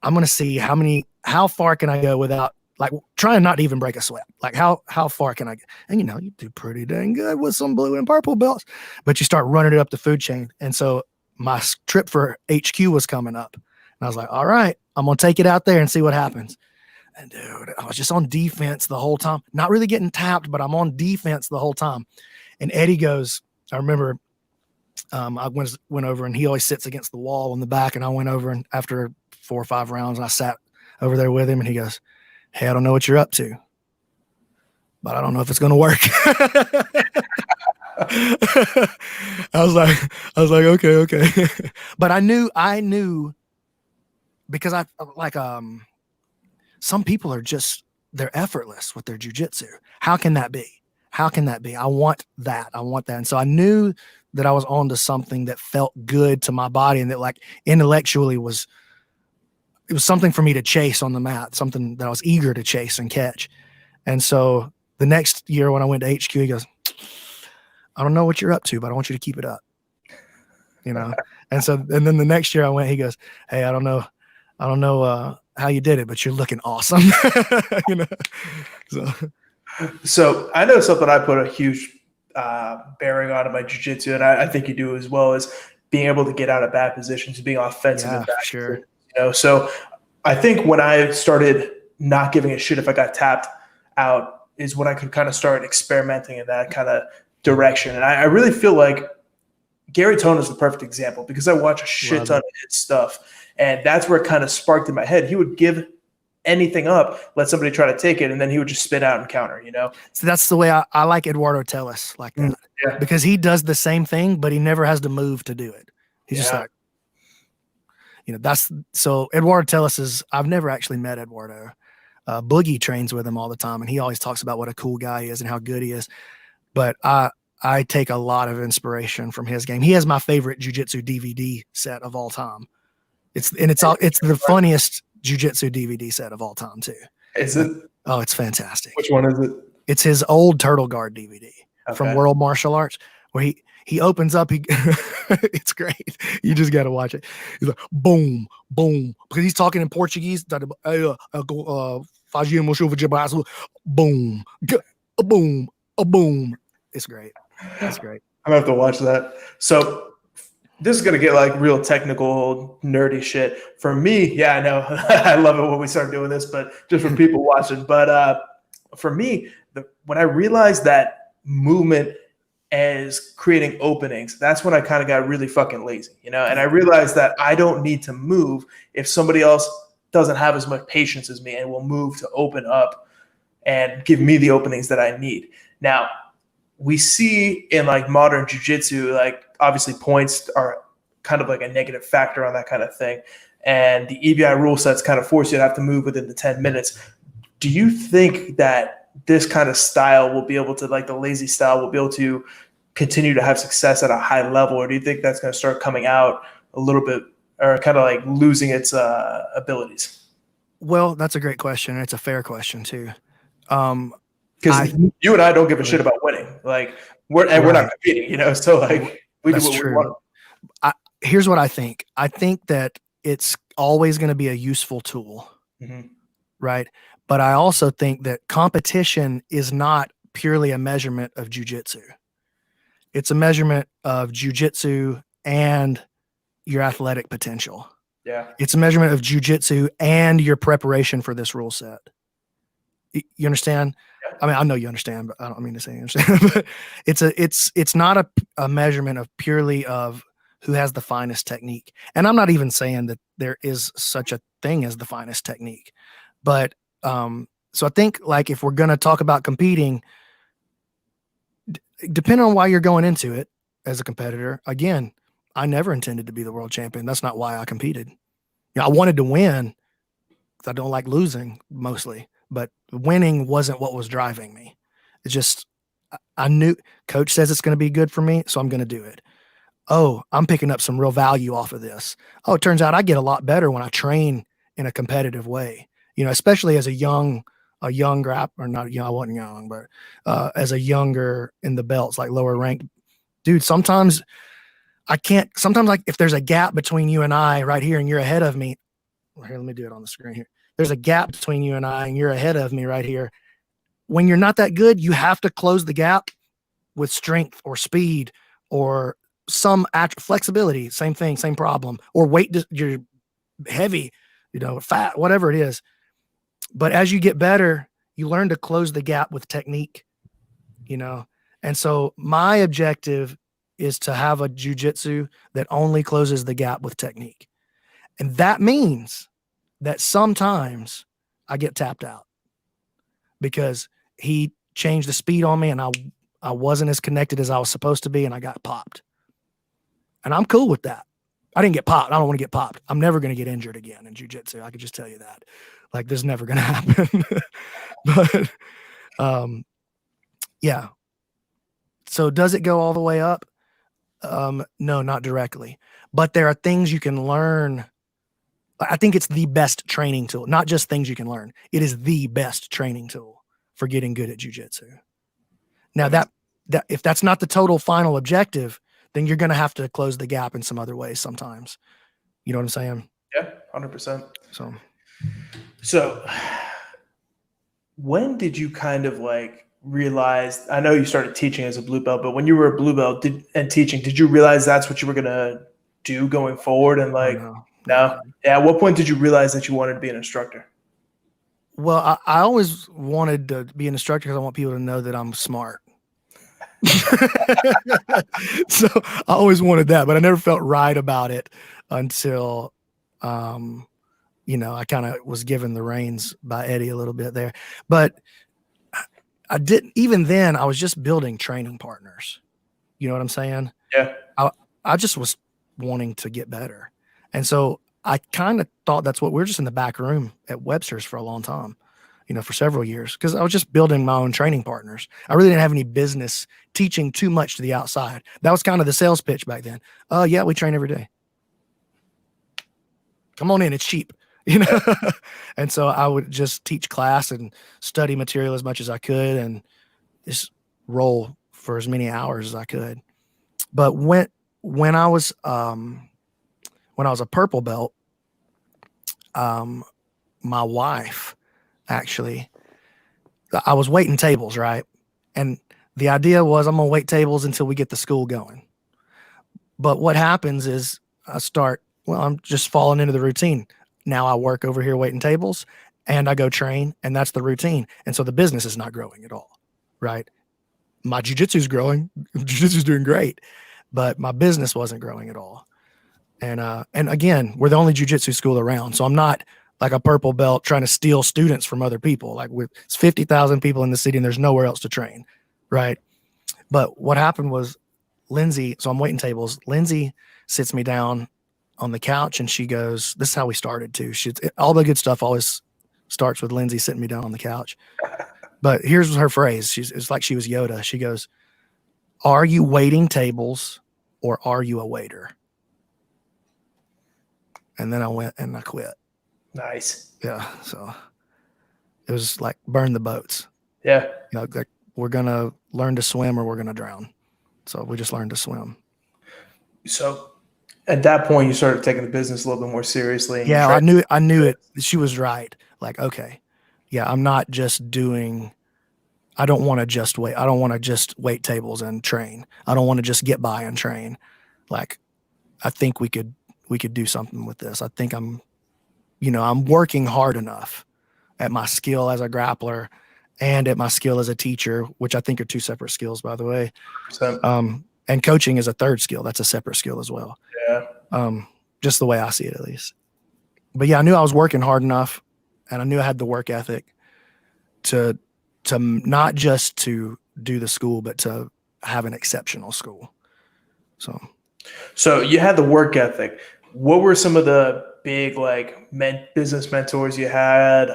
Speaker 2: I'm going to see how far can I go without like trying not to even break a sweat. Like how far can I get? And you know, you do pretty dang good with some blue and purple belts, but you start running it up the food chain. And so my trip for HQ was coming up, and I was like, all right, I'm going to take it out there and see what happens. And dude, I was just on defense the whole time, not really getting tapped, but I'm on defense the whole time. And Eddie goes, I remember I went over, and he always sits against the wall in the back. And I went over, and after 4 or 5 rounds, I sat over there with him, and he goes, hey, I don't know what you're up to, but I don't know if it's going to work. I was like, okay. But I knew because I like, some people are just, they're effortless with their jiu-jitsu. How can that be? I want that. And so I knew that I was onto something that felt good to my body, and that like intellectually it was something for me to chase on the mat, something that I was eager to chase and catch. And so the next year when I went to HQ, he goes, I don't know what you're up to, but I want you to keep it up, you know? And then the next year I went, he goes, hey, I don't know how you did it, but you're looking awesome. You know?
Speaker 3: So I know something I put a huge bearing on in my jiu-jitsu, and I think you do as well, is being able to get out of bad positions, being offensive in bad
Speaker 2: sure.
Speaker 3: positions, you know? So I think when I started not giving a shit if I got tapped out is when I could kind of start experimenting in that kind of direction. And I really feel like Gary Tone is the perfect example, because I watch a shit ton of his stuff. And that's where it kind of sparked in my head. He would give anything up, let somebody try to take it, and then he would just spin out and counter, you know?
Speaker 2: So that's the way I like Eduardo Telles like that.
Speaker 3: Yeah.
Speaker 2: Because he does the same thing, but he never has to move to do it. He's just like, you know, so Eduardo Telles I've never actually met Eduardo. Boogie trains with him all the time, and he always talks about what a cool guy he is and how good he is. But I take a lot of inspiration from his game. He has my favorite jiu-jitsu DVD set of all time. It's the funniest jiu-jitsu DVD set of all time too.
Speaker 3: Is it?
Speaker 2: Oh, it's fantastic.
Speaker 3: Which one is it?
Speaker 2: It's his old Turtle Guard DVD from World Martial Arts, where he opens up. It's great. You just got to watch it. He's like, boom, boom, because he's talking in Portuguese. Boom, boom. It's great. That's great.
Speaker 3: I'm gonna have to watch that. So this is gonna get like real technical, nerdy shit. For me, yeah, I know. I love it when we start doing this, but just for people watching. But for me, when I realized that movement as creating openings, that's when I kind of got really fucking lazy, you know? And I realized that I don't need to move if somebody else doesn't have as much patience as me and will move to open up and give me the openings that I need. Now,
Speaker 1: we see in like modern jiu-jitsu, like obviously points are kind of like a negative factor on that kind of thing. And the EBI rule sets kind of force you to have to move within the 10 minutes. Do you think that this kind of style will be able to, like the lazy style, will be able to continue to have success at a high level? Or do you think that's going to start coming out a little bit, or kind of like losing its abilities?
Speaker 2: Well, that's a great question. And it's a fair question too.
Speaker 1: Because you and I don't give a shit about winning. Like we're not competing, you know? So like we do what we want.
Speaker 2: Here's what I think. I think that it's always going to be a useful tool, right? But I also think that competition is not purely a measurement of jiu-jitsu. It's a measurement of jiu-jitsu and your athletic potential.
Speaker 1: Yeah.
Speaker 2: It's a measurement of jiu-jitsu and your preparation for this rule set. You understand?
Speaker 1: Yeah.
Speaker 2: I mean, I know you understand, but I don't mean to say you understand. But it's not a measurement of purely of who has the finest technique. And I'm not even saying that there is such a thing as the finest technique. But so I think like if we're going to talk about competing, depending on why you're going into it as a competitor, again, I never intended to be the world champion. That's not why I competed. You know, I wanted to win because I don't like losing mostly, but winning wasn't what was driving me. It's just, I knew coach says it's going to be good for me, so I'm going to do it. Oh, I'm picking up some real value off of this. Oh, it turns out I get a lot better when I train in a competitive way, you know, especially as a young or not young, I wasn't young, but as a younger in the belts, like lower ranked dude, sometimes like if there's a gap between you and I right here and you're ahead of me, here, let me do it on the screen here. There's a gap between you and I and you're ahead of me right here. When you're not that good, you have to close the gap with strength or speed or some flexibility, same thing, same problem, or weight, you're heavy, you know, fat, whatever it is. But as you get better, you learn to close the gap with technique, you know? And so my objective is to have a jiu-jitsu that only closes the gap with technique. And that means that sometimes I get tapped out because he changed the speed on me and I wasn't as connected as I was supposed to be and I got popped. And I'm cool with that. I didn't get popped. I don't want to get popped. I'm never going to get injured again in jiu-jitsu. I could just tell you that. Like, this is never going to happen. But, yeah. So does it go all the way up? No, not directly. But there are things you can learn. I think it's the best training tool, not just things you can learn. It is the best training tool for getting good at jiu-jitsu. Now, that if that's not the total final objective, then you're going to have to close the gap in some other ways sometimes. You know what I'm saying?
Speaker 1: Yeah, 100%.
Speaker 2: So
Speaker 1: when did you kind of like realize, I know you started teaching as a blue belt, but when you were a blue belt and teaching, did you realize that's what you were going to do going forward? And like, no. Yeah. At what point did you realize that you wanted to be an instructor?
Speaker 2: Well, I always wanted to be an instructor because I want people to know that I'm smart. So I always wanted that, but I never felt right about it until, you know, I kind of was given the reins by Eddie a little bit there, but I didn't, even then I was just building training partners. You know what I'm saying?
Speaker 1: Yeah.
Speaker 2: I just was wanting to get better. And so I kind of thought that's what we're just in the back room at Webster's for a long time, you know, for several years, because I was just building my own training partners. I really didn't have any business teaching too much to the outside. That was kind of the sales pitch back then. Oh yeah, we train every day. Come on in, it's cheap, you know? And so I would just teach class and study material as much as I could and just roll for as many hours as I could. But when I was a purple belt, my wife, actually, I was waiting tables, right? And the idea was I'm going to wait tables until we get the school going. But what happens is I'm just falling into the routine. Now I work over here waiting tables and I go train, and that's the routine. And so the business is not growing at all, right? My jiu-jitsu is growing. Jiu-jitsu is doing great, but my business wasn't growing at all. And again, we're the only jiu-jitsu school around. So I'm not like a purple belt trying to steal students from other people. Like it's 50,000 people in the city and there's nowhere else to train. Right. But what happened was Lindsay, so I'm waiting tables. Lindsay sits me down on the couch and she goes, this is how we started too. All the good stuff always starts with Lindsay sitting me down on the couch. But here's her phrase. It's like she was Yoda. She goes, are you waiting tables or are you a waiter? And then I went and I quit.
Speaker 3: Nice.
Speaker 2: Yeah. So it was like burn the boats.
Speaker 3: Yeah.
Speaker 2: You know, like we're going to learn to swim or we're going to drown. So we just learned to swim.
Speaker 3: So at that point, you started taking the business a little bit more seriously. And
Speaker 2: yeah, I knew it. She was right. Like, okay, yeah, I'm not just doing, I don't want to just wait. I don't want to just wait tables and train. I don't want to just get by and train. Like, I think we could do something with this. I think I'm working hard enough at my skill as a grappler and at my skill as a teacher, which I think are two separate skills, by the way. And coaching is a third skill. That's a separate skill as well.
Speaker 3: Yeah.
Speaker 2: Just the way I see it, at least. But yeah, I knew I was working hard enough, and I knew I had the work ethic to not just to do the school, but to have an exceptional school. So
Speaker 3: you had the work ethic. What were some of the big business mentors you had?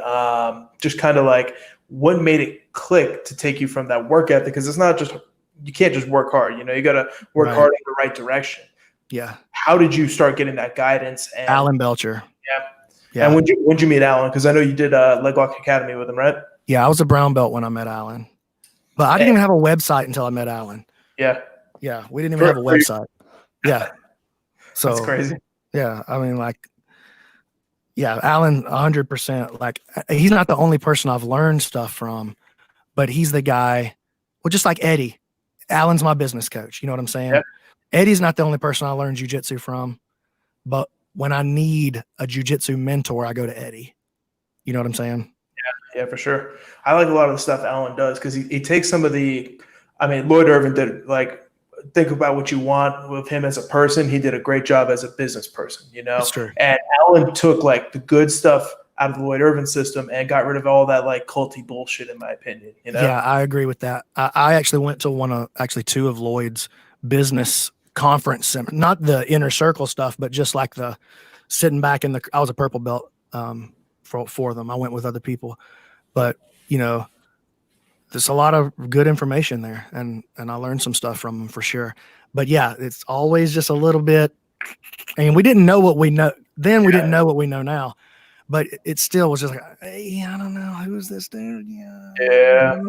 Speaker 3: Just kind of like what made it click to take you from that work ethic? Because it's not just, you can't just work hard. You got to work hard in the right direction.
Speaker 2: Yeah.
Speaker 3: How did you start getting that guidance? And
Speaker 2: Alan Belcher.
Speaker 3: Yeah. And when'd you meet Alan? Because I know you did Leg Lock Academy with him, right?
Speaker 2: Yeah, I was a brown belt when I met Alan, but I didn't even have a website until I met Alan.
Speaker 3: Yeah.
Speaker 2: Yeah, we didn't even have a website. Yeah. So
Speaker 3: that's crazy.
Speaker 2: Yeah, I mean, Alan, 100%. Like, he's not the only person I've learned stuff from, but he's the guy. Well, just like Eddie, Alan's my business coach. You know what I'm saying?
Speaker 3: Yeah.
Speaker 2: Eddie's not the only person I learned jiu-jitsu from, but when I need a jiu-jitsu mentor, I go to Eddie. You know what I'm saying?
Speaker 3: Yeah, for sure. I like a lot of the stuff Alan does because he takes some of the, Lloyd Irvin did think about what you want with him as a person. He did a great job as a business person,
Speaker 2: That's true.
Speaker 3: And Alan took the good stuff out of the Lloyd Irvin system and got rid of all that culty bullshit, in my opinion.
Speaker 2: Yeah, I agree with that. I actually went to two of Lloyd's business conference, not the inner circle stuff, but just like the sitting back I was a purple belt for them. I went with other people, but there's a lot of good information there, and I learned some stuff from them for sure. But yeah, it's always just a little bit, and we didn't know what we know then. We didn't know what we know now, but it still was just like, hey, I don't know, who's this dude?
Speaker 3: Yeah.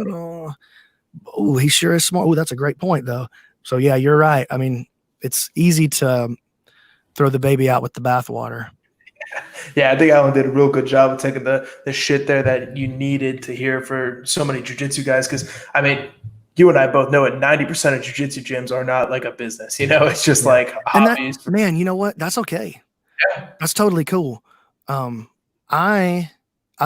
Speaker 2: Oh, he sure is smart. Oh, that's a great point though. So yeah, you're right. I mean, it's easy to throw the baby out with the bathwater.
Speaker 3: Yeah, I think Alan did a real good job of taking the shit there that you needed to hear for so many jiu-jitsu guys. Because, you and I both know it, 90% of jiu-jitsu gyms are not like a business. It's just like hobbies.
Speaker 2: Man, you know what? That's okay.
Speaker 3: Yeah.
Speaker 2: That's totally cool. I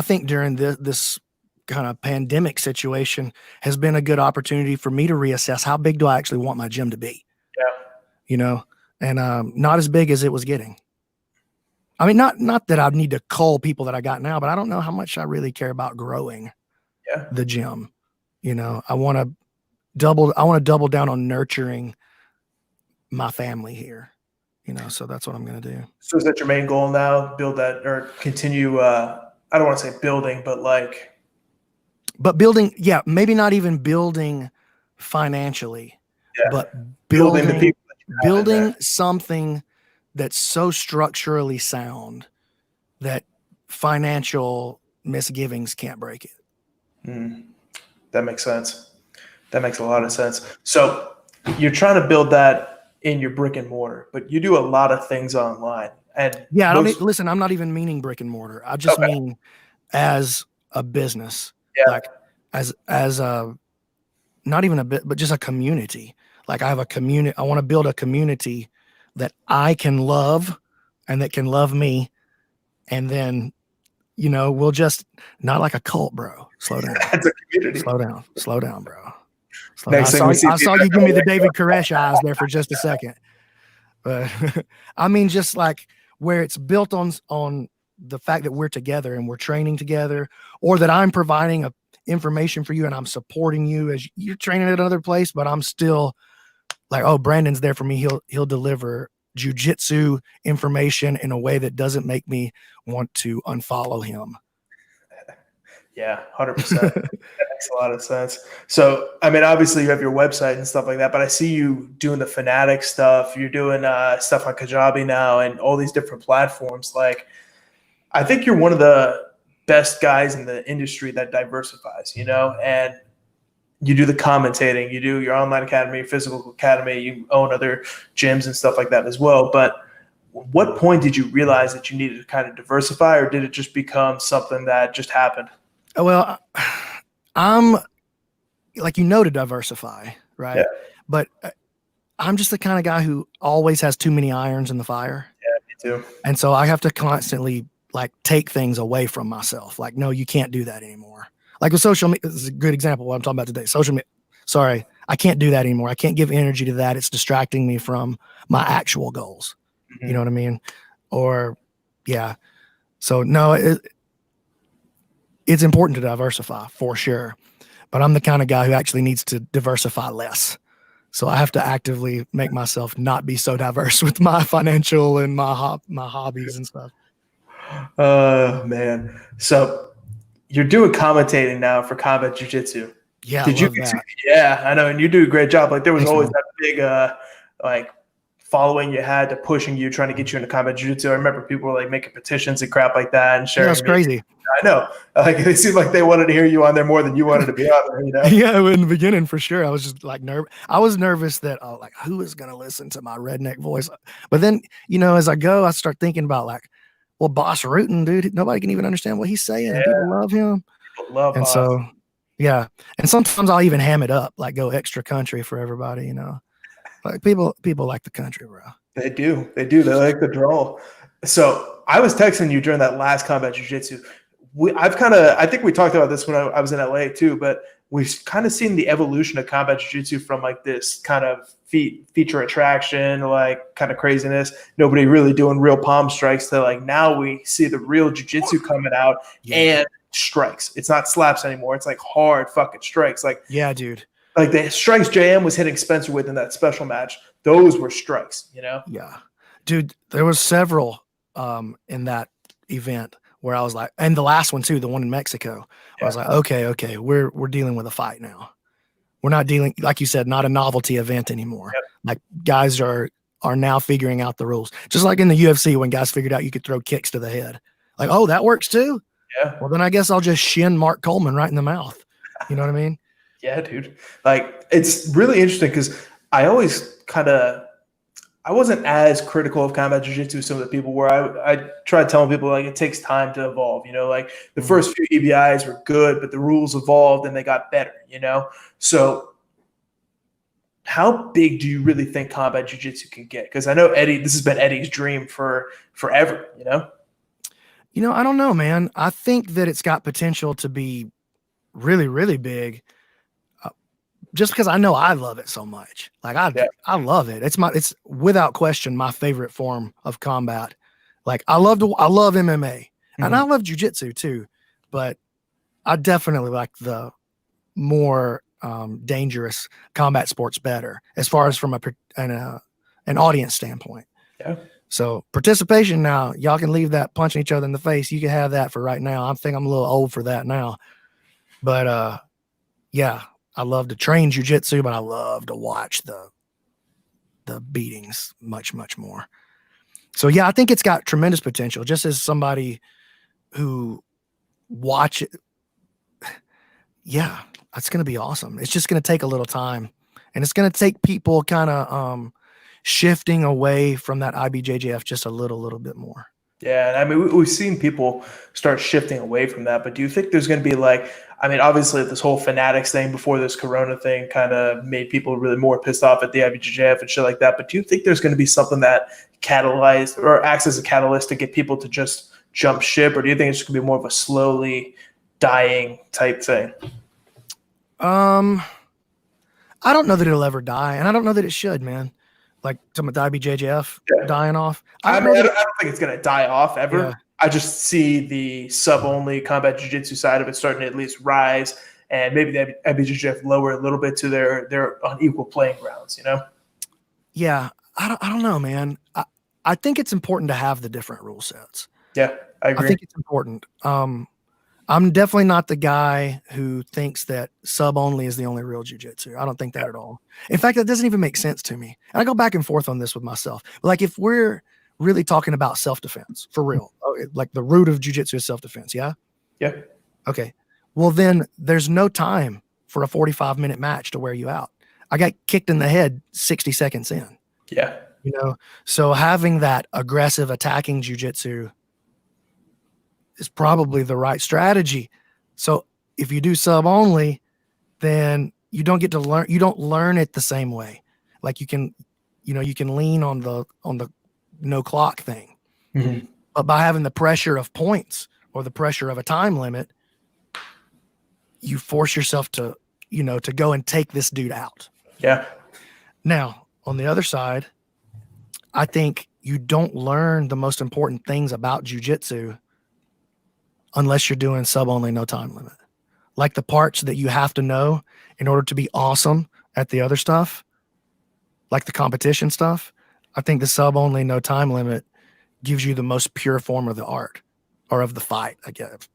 Speaker 2: think during this kind of pandemic situation has been a good opportunity for me to reassess how big do I actually want my gym to be.
Speaker 3: Yeah.
Speaker 2: And not as big as it was getting. Not that I need to call people that I got now, but I don't know how much I really care about growing the gym. I want to double down on nurturing my family here, so that's what I'm going to do.
Speaker 3: So is that your main goal now? Build that or continue, I don't want to say building, but
Speaker 2: building, yeah, maybe not even building financially, but
Speaker 3: building the people,
Speaker 2: building something that's so structurally sound that financial misgivings can't break it.
Speaker 3: That makes sense. That makes a lot of sense. So you're trying to build that in your brick and mortar, but you do a lot of things online. And
Speaker 2: yeah, listen, I'm not even meaning brick and mortar. I just mean as a business, like as a, not even a bit, but just a community. Like I have a community. I want to build a community that I can love and that can love me. And then, we'll just not like a cult, bro. Slow down.
Speaker 3: It's a community.
Speaker 2: Slow down, bro.
Speaker 3: I
Speaker 2: saw you give me the David Koresh eyes there for just a second. But just like where it's built on the fact that we're together and we're training together, or that I'm providing information for you and I'm supporting you as you're training at another place, but I'm still like, oh, Brandon's there for me. He'll deliver jiu-jitsu information in a way that doesn't make me want to unfollow him.
Speaker 3: Yeah, 100%. That makes a lot of sense. So, I mean, obviously you have your website and stuff like that, but I see you doing the Fanatic stuff. You're doing stuff on Kajabi now and all these different platforms. Like, I think you're one of the best guys in the industry that diversifies, you know, and you do the commentating, you do your online academy, physical academy, you own other gyms and stuff like that as well. But what point did you realize that you needed to kind of diversify, or did it just become something that just happened?
Speaker 2: Well, I'm like, to diversify, right?
Speaker 3: Yeah.
Speaker 2: But I'm just the kind of guy who always has too many irons in the fire.
Speaker 3: Yeah, me too.
Speaker 2: And so I have to constantly like take things away from myself. Like, no, you can't do that anymore. Like with social media, this is a good example of what I'm talking about today. Social media. Sorry, I can't do that anymore. I can't give energy to that. It's distracting me from my actual goals.
Speaker 3: Mm-hmm.
Speaker 2: You know what I mean? Or yeah. So no, it's important to diversify for sure, but I'm the kind of guy who actually needs to diversify less. So I have to actively make myself not be so diverse with my financial and my hobbies and stuff.
Speaker 3: Man. So you're doing commentating now for combat jiu-jitsu.
Speaker 2: Yeah.
Speaker 3: Did you?
Speaker 2: That.
Speaker 3: Yeah, I know. And you do a great job. Like there was
Speaker 2: Thanks,
Speaker 3: always
Speaker 2: man.
Speaker 3: that big, like following you had to pushing you, trying to get you into combat jiu-jitsu. I remember people were like making petitions and crap like that and sharing.
Speaker 2: That's crazy.
Speaker 3: I know. Like it seemed like they wanted to hear you on there more than you wanted to be on there. You know?
Speaker 2: Yeah, in the beginning for sure. I was just like nervous. I was nervous that like who is gonna listen to my redneck voice? But then, as I go, I start thinking about like, well, Boss Rutan, dude, nobody can even understand what he's saying.
Speaker 3: Yeah.
Speaker 2: And people love him.
Speaker 3: People love
Speaker 2: and
Speaker 3: Boss.
Speaker 2: So yeah. And sometimes I'll even ham it up, like go extra country for everybody, Like people like the country, bro.
Speaker 3: They do. They like the drawl. So I was texting you during that last combat jiu-jitsu. I think we talked about this when I was in LA too, but we've kind of seen the evolution of combat jiu-jitsu from like this kind of feature attraction, like kind of craziness, nobody really doing real palm strikes, to like now we see the real jiu-jitsu coming out and strikes. It's not slaps anymore. It's like hard fucking strikes. Like,
Speaker 2: yeah, dude.
Speaker 3: Like the strikes JM was hitting Spencer with in that special match. Those were strikes,
Speaker 2: Yeah. Dude, there was several in that event where I was like, and the last one too, the one in Mexico, I was like, okay, we're dealing with a fight now. We're not dealing, like you said, not a novelty event anymore.
Speaker 3: Yep.
Speaker 2: Like guys are now figuring out the rules. Just like in the UFC when guys figured out you could throw kicks to the head. Like, oh, that works too?
Speaker 3: Yeah.
Speaker 2: Well, then I guess I'll just shin Mark Coleman right in the mouth. You know what I mean?
Speaker 3: Yeah, dude. Like, it's really interesting because I always I wasn't as critical of combat jiu-jitsu as some of the people where I tried telling people like it takes time to evolve, like the first few EBIs were good, but the rules evolved and they got better, So how big do you really think combat jiu-jitsu can get? Because I know this has been Eddie's dream for forever,
Speaker 2: I don't know, man. I think that it's got potential to be really, really big. Just because I know I love it so much. Like I love it. It's without question my favorite form of combat. Like I love MMA and I love jiu-jitsu too, but I definitely like the more dangerous combat sports better as far as from an audience standpoint.
Speaker 3: Yeah.
Speaker 2: So participation now, y'all can leave that punching each other in the face. You can have that for right now. I think I'm a little old for that now, but yeah. I love to train jiu-jitsu, but I love to watch the beatings much, much more. So yeah, I think it's got tremendous potential. Just as somebody who watch it, yeah, it's going to be awesome. It's just going to take a little time, and it's going to take people kind of shifting away from that IBJJF just a little bit more.
Speaker 3: Yeah, and I mean, we've seen people start shifting away from that, but do you think there's going to be obviously this whole fanatics thing before this Corona thing kind of made people really more pissed off at the IBJJF and shit like that, but do you think there's going to be something that catalyzed or acts as a catalyst to get people to just jump ship, or do you think it's going to be more of a slowly dying type thing?
Speaker 2: I don't know that it'll ever die, and I don't know that it should, man. Like some of the IBJJF dying off.
Speaker 3: I don't think it's going to die off ever. Yeah. I just see the sub-only combat jiu-jitsu side of it starting to at least rise
Speaker 1: and maybe the IBJJF lower a little bit to they're on equal playing grounds, you know?
Speaker 2: Yeah, I don't know, man. I think it's important to have the different rule sets.
Speaker 1: Yeah, I agree.
Speaker 2: I think it's important. I'm definitely not the guy who thinks that sub only is the only real jiu-jitsu. I don't think that at all. In fact, that doesn't even make sense to me. And I go back and forth on this with myself. Like if we're really talking about self-defense for real, like the root of jiu-jitsu is self-defense. Yeah.
Speaker 1: Yeah.
Speaker 2: Okay. Well, then there's no time for a 45-minute match to wear you out. I got kicked in the head 60 seconds in.
Speaker 1: Yeah.
Speaker 2: You know, so having that aggressive attacking jiu-jitsu is probably the right strategy. So if you do sub only, then you don't get to learn, you don't learn it the same way. Like you can lean on the no clock thing.
Speaker 1: Mm-hmm.
Speaker 2: But by having the pressure of points or the pressure of a time limit, you force yourself to go and take this dude out.
Speaker 1: Yeah.
Speaker 2: Now, on the other side, I think you don't learn the most important things about jiu-jitsu unless you're doing sub only, no time limit. Like the parts that you have to know in order to be awesome at the other stuff, like the competition stuff. I think the sub only, no time limit gives you the most pure form of the art or of the fight, I guess.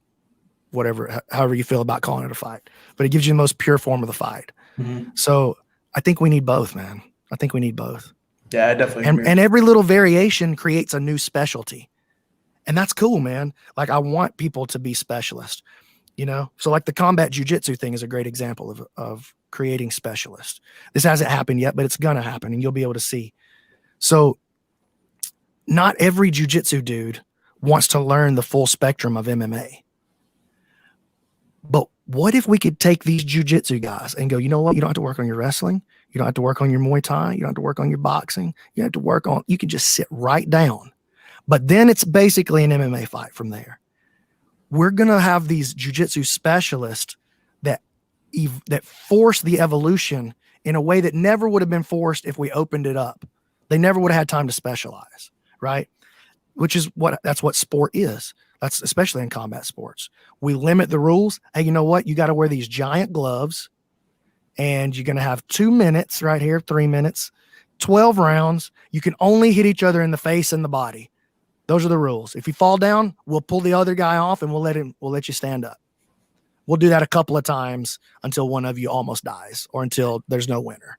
Speaker 2: However you feel about calling it a fight, but it gives you the most pure form of the fight.
Speaker 1: Mm-hmm.
Speaker 2: So I think we need both, man. I think we need both.
Speaker 1: Yeah, I definitely agree.
Speaker 2: And every little variation creates a new specialty. And that's cool, man. Like I want people to be specialists, you know? So like the combat jiu-jitsu thing is a great example of creating specialists. This hasn't happened yet, but it's going to happen and you'll be able to see. So not every jiu-jitsu dude wants to learn the full spectrum of MMA. But what if we could take these jiu-jitsu guys and go, you know what? You don't have to work on your wrestling. You don't have to work on your Muay Thai. You don't have to work on your boxing. You can just sit right down. But then it's basically an MMA fight from there. We're going to have these jiu-jitsu specialists that force the evolution in a way that never would have been forced if we opened it up. They never would have had time to specialize, right? That's what sport is. That's especially in combat sports. We limit the rules. Hey, you know what? You got to wear these giant gloves and you're going to have 2 minutes right here, 3 minutes, 12 rounds. You can only hit each other in the face and the body. Those are the rules. If you fall down, we'll pull the other guy off and we'll let you stand up. We'll do that a couple of times until one of you almost dies or until there's no winner.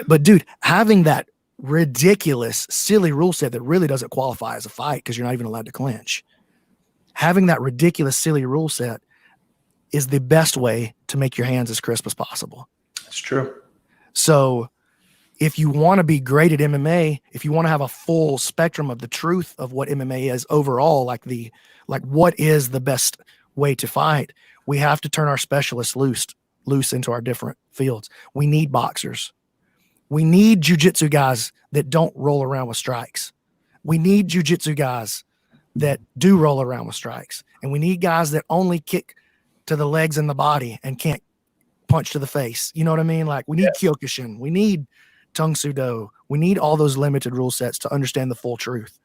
Speaker 2: But dude, having that ridiculous, silly rule set that really doesn't qualify as a fight because you're not even allowed to clinch. Having that ridiculous, silly rule set is the best way to make your hands as crisp as possible.
Speaker 1: That's true.
Speaker 2: So if you want to be great at MMA, if you want to have a full spectrum of the truth of what MMA is overall, like what is the best way to fight, we have to turn our specialists loose into our different fields. We need boxers. We need jiu-jitsu guys that don't roll around with strikes. We need jiu-jitsu guys that do roll around with strikes. And we need guys that only kick to the legs and the body and can't punch to the face. You know what I mean? Like we need Kyokushin. We need Tung Sudo. We need all those limited rule sets to understand the full truth.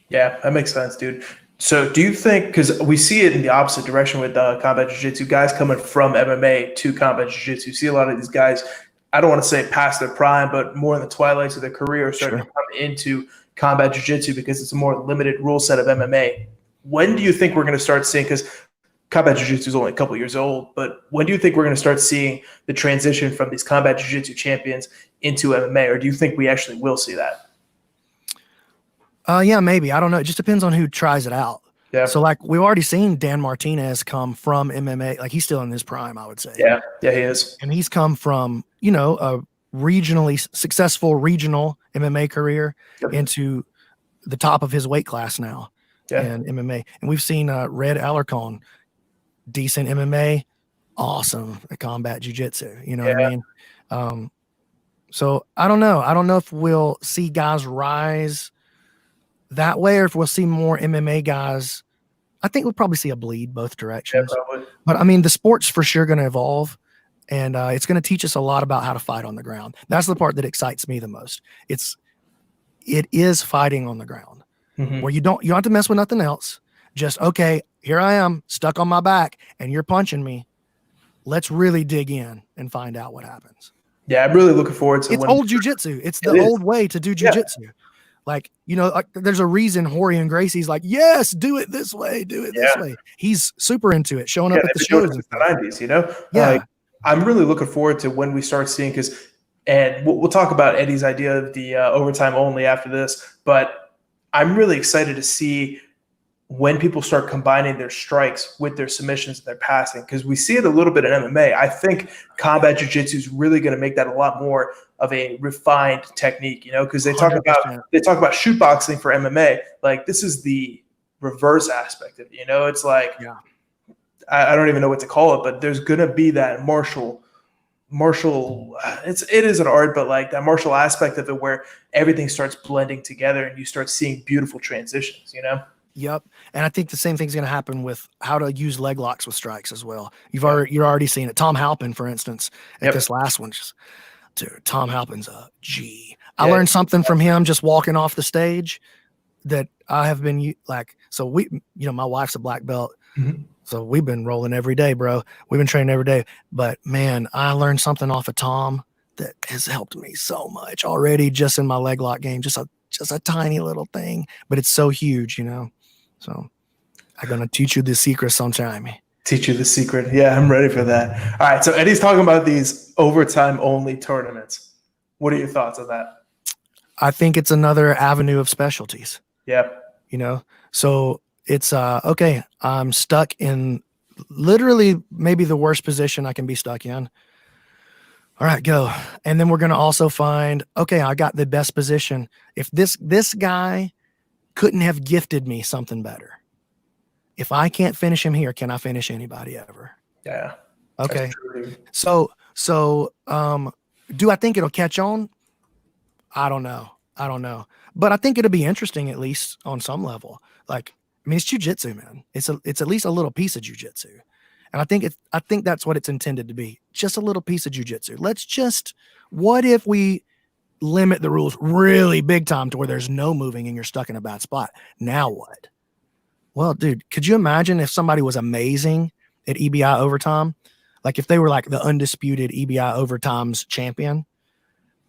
Speaker 1: Yeah, that makes sense, dude. So do you think, because we see it in the opposite direction with combat jiu-jitsu, guys coming from MMA to combat jiu-jitsu, you see a lot of these guys, I don't want to say past their prime, but more in the twilights of their career, starting to come into combat jiu-jitsu because it's a more limited rule set of MMA. When do you think we're going to start seeing, because combat jiu-jitsu is only a couple years old, but when do you think we're going to start seeing the transition from these combat jiu-jitsu champions into MMA, or do you think we actually will see that?
Speaker 2: Yeah, maybe. I don't know. It just depends on who tries it out.
Speaker 1: Yeah.
Speaker 2: So like we've already seen Dan Martinez come from MMA. Like he's still in his prime, I would say.
Speaker 1: Yeah, he is.
Speaker 2: And he's come from, a regionally successful regional MMA career into the top of his weight class now in MMA. And we've seen Red Alarcon, decent MMA, awesome at combat jiu-jitsu. You know what I mean? So I don't know. I don't know if we'll see guys rise that way or if we'll see more MMA guys. I think we'll probably see a bleed both directions.
Speaker 1: Yeah, probably.
Speaker 2: But I mean, the sport's for sure going to evolve, and it's going to teach us a lot about how to fight on the ground. That's the part that excites me the most. It is fighting on the ground where you don't have to mess with nothing else. Just, okay, here I am stuck on my back and you're punching me. Let's really dig in and find out what happens.
Speaker 3: Yeah, I'm really looking forward to
Speaker 2: it's old jiu-jitsu. It's the old way to do jiu-jitsu. Yeah. Like, you know, there's a reason Horian Gracie's like, yes, do it this way, do it this way. He's super into it, showing up at the shows.
Speaker 3: In the 90s, you know?
Speaker 2: Yeah.
Speaker 3: Like, I'm really looking forward to when we start seeing, and we'll talk about Eddie's idea of the overtime only after this, but I'm really excited to see when people start combining their strikes with their submissions and their passing, because we see it a little bit in MMA. I think combat jiu-jitsu is really going to make that a lot more of a refined technique, you know, because they talk about shoot boxing for MMA. Like, this is the reverse aspect of it, you know. It's like, I don't even know what to call it, but there's going to be that martial it is an art, but like that martial aspect of it where everything starts blending together and you start seeing beautiful transitions, you know.
Speaker 2: Yep. And I think the same thing's going to happen with how to use leg locks with strikes as well. You're already seeing it. Tom Halpin, for instance, at this last one, dude, Tom Halpin's a G. I learned something from him just walking off the stage that I have been like, so my wife's a black belt. Mm-hmm. So we've been rolling every day, bro. We've been training every day, but man, I learned something off of Tom that has helped me so much already just in my leg lock game, just a tiny little thing, but it's so huge, you know? So I'm going to teach you the secret sometime.
Speaker 3: Teach you the secret. Yeah, I'm ready for that. All right. So Eddie's talking about these overtime only tournaments. What are your thoughts on that?
Speaker 2: I think it's another avenue of specialties.
Speaker 3: Yeah.
Speaker 2: You know, so it's okay. I'm stuck in literally maybe the worst position I can be stuck in. All right, go. And then we're going to also find, okay, I got the best position. If this guy couldn't have gifted me something better. If I can't finish him here, can I finish anybody ever?
Speaker 3: Yeah.
Speaker 2: Okay. So do I think it'll catch on? I don't know. But I think it'll be interesting, at least on some level. Like, I mean, it's jiu-jitsu, man. It's at least a little piece of jiu-jitsu. And I think that's what it's intended to be. Just a little piece of jiu-jitsu. What if we limit the rules really big time to where there's no moving and you're stuck in a bad spot? Now what? Well, dude, could you imagine if somebody was amazing at EBI overtime? Like if they were like the undisputed EBI overtimes champion,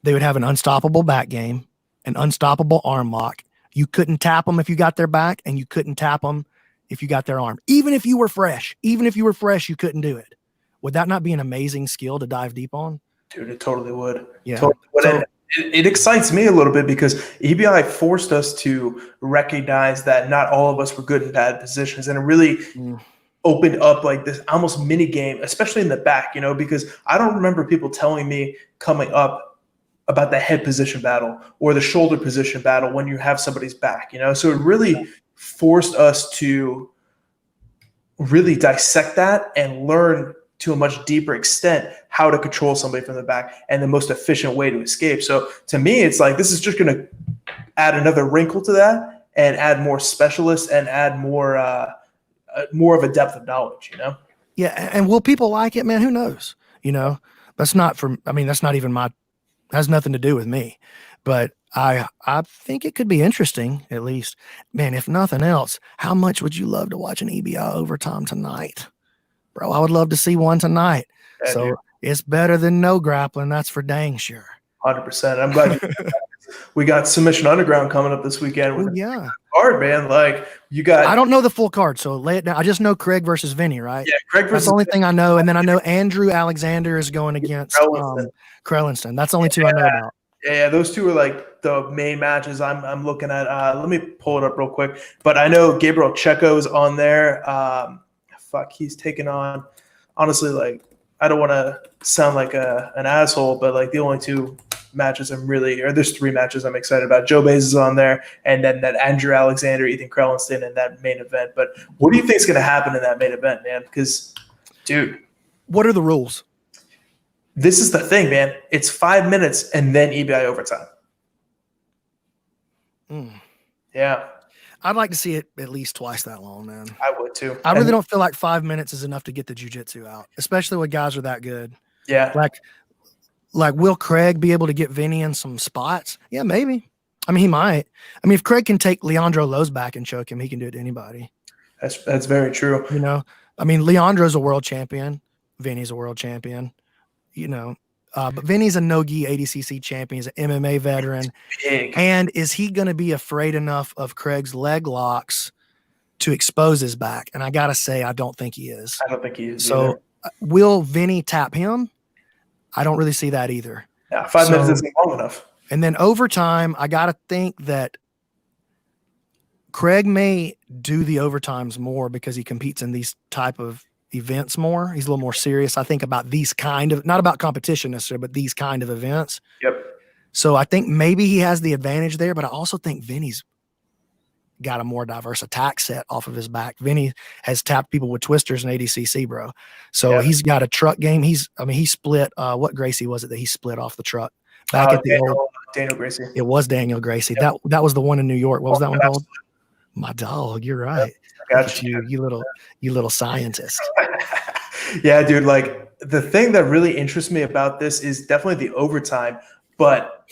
Speaker 2: they would have an unstoppable back game, an unstoppable arm lock. You couldn't tap them if you got their back, and you couldn't tap them if you got their arm. Even if you were fresh, you couldn't do it. Would that not be an amazing skill to dive deep on?
Speaker 3: Dude, it totally would.
Speaker 2: Yeah.
Speaker 3: Totally would. So, it excites me a little bit because EBI forced us to recognize that not all of us were good in bad positions, and it really opened up like this almost mini game, especially in the back, you know, because I don't remember people telling me coming up about the head position battle or the shoulder position battle when you have somebody's back, you know? So it really forced us to really dissect that and learn to a much deeper extent how to control somebody from the back and the most efficient way to escape. So to me, it's like this is just going to add another wrinkle to that and add more specialists and add more of a depth of knowledge, you know?
Speaker 2: Yeah. And will people like it, man? Who knows? You know, that's not even has nothing to do with me, but I think it could be interesting, at least. Man, if nothing else, how much would you love to watch an EBI overtime tonight? Bro, I would love to see one tonight. Yeah, so dude, it's better than no grappling. That's for dang sure.
Speaker 3: 100%. I'm glad we got Submission Underground coming up this weekend.
Speaker 2: Oh, yeah.
Speaker 3: Hard, man. Like you got.
Speaker 2: I don't know the full card, so lay it down. I just know Craig versus Vinny, right?
Speaker 3: Yeah, Craig versus.
Speaker 2: That's the only thing I know, and then I know Andrew Alexander is going against Krellinston. That's the only two I know about.
Speaker 3: Yeah, those two are like the main matches I'm looking at. Let me pull it up real quick. But I know Gabriel Checo's on there. He's taking on. Honestly, like I don't want to sound like an asshole, but like the only two matches there's three matches I'm excited about. Joe Baez is on there, and then that Andrew Alexander, Ethan Krellinston in that main event. But what do you think is going to happen in that main event, man? Because, dude,
Speaker 2: what are the rules?
Speaker 3: This is the thing, man. It's 5 minutes and then EBI overtime. Yeah.
Speaker 2: I'd like to see it at least twice that long, man.
Speaker 3: I would too.
Speaker 2: I really don't feel like 5 minutes is enough to get the jiu-jitsu out, especially when guys are that good.
Speaker 3: Yeah.
Speaker 2: Like will Craig be able to get Vinny in some spots? Yeah, maybe. I mean, he might. I mean, if Craig can take Leandro Lowe's back and choke him, he can do it to anybody.
Speaker 3: That's very true.
Speaker 2: You know, I mean, Leandro's a world champion. Vinny's a world champion. You know, but Vinny's a no-gi ADCC champion. He's an MMA veteran.
Speaker 3: Big.
Speaker 2: And is he going to be afraid enough of Craig's leg locks to expose his back? And I got to say, I don't think he is.
Speaker 3: I don't think he is.
Speaker 2: So will Vinny tap him? I don't really see that either.
Speaker 3: Yeah, 5 minutes isn't long enough.
Speaker 2: And then overtime, I got to think that Craig may do the overtimes more because he competes in these type of events more. He's a little more serious, I think, about these kind of, not about competition necessarily, but these kind of events.
Speaker 3: Yep.
Speaker 2: So I think maybe he has the advantage there, but I also think Vinny's got a more diverse attack set off of his back. Vinny has tapped people with twisters in ADCC, bro. So he's got a truck game. He split, what Gracie was it that he split off the truck? Back at the
Speaker 3: Daniel Gracie.
Speaker 2: It was Daniel Gracie. Yep. That was the one in New York. What was that one called? My dog. You're right.
Speaker 3: Got
Speaker 2: you little scientist.
Speaker 3: Yeah, dude. Like the thing that really interests me about this is definitely the overtime, but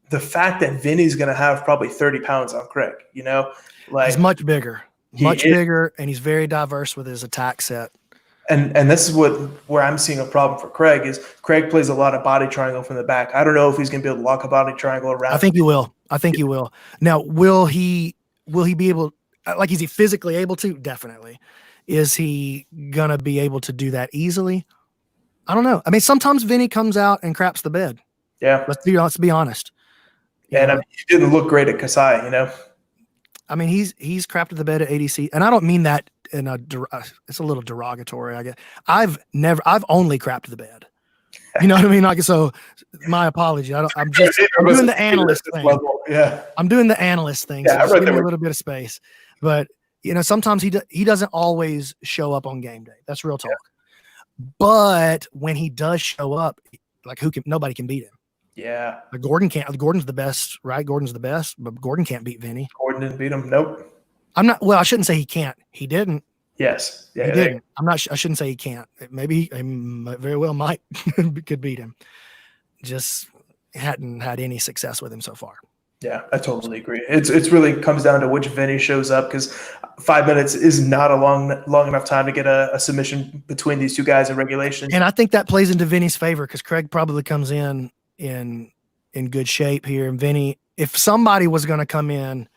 Speaker 3: the fact that Vinny's going to have probably 30 pounds on Craig, you know, like
Speaker 2: he's much bigger, and he's very diverse with his attack set.
Speaker 3: And this is where I'm seeing a problem for Craig is Craig plays a lot of body triangle from the back. I don't know if he's going to be able to lock a body triangle around.
Speaker 2: I think he will. Now, will he be able, like, is he physically able to? Definitely. Is he going to be able to do that easily? I don't know. I mean, sometimes Vinny comes out and craps the bed.
Speaker 3: Yeah.
Speaker 2: Let's be honest.
Speaker 3: And I mean, he didn't look great at Kasai, you know?
Speaker 2: I mean, he's crapped the bed at ADC, and I don't mean that in it's a little derogatory, I guess. I've only crapped the bed. You know what I mean? Like, so my apology. I'm doing the analyst thing.
Speaker 3: Yeah.
Speaker 2: I'm doing the analyst thing.
Speaker 3: Yeah,
Speaker 2: so give me a little bit of space. But, you know, sometimes he doesn't always show up on game day. That's real talk. Yeah. But when he does show up, like nobody can beat him.
Speaker 3: Yeah.
Speaker 2: Like Gordon's the best, right? Gordon's the best, but Gordon can't beat Vinny.
Speaker 3: Gordon didn't beat him. Nope.
Speaker 2: I shouldn't say he can't. He didn't.
Speaker 3: Yes. Yeah.
Speaker 2: He didn't. I shouldn't say he can't. Maybe he very well might could beat him. Just hadn't had any success with him so far.
Speaker 3: Yeah, I totally agree. It's really comes down to which Vinny shows up, because 5 minutes is not a long enough time to get a submission between these two guys in regulation.
Speaker 2: And I think that plays into Vinny's favor, because Craig probably comes in good shape here. And Vinny, if somebody was going to come in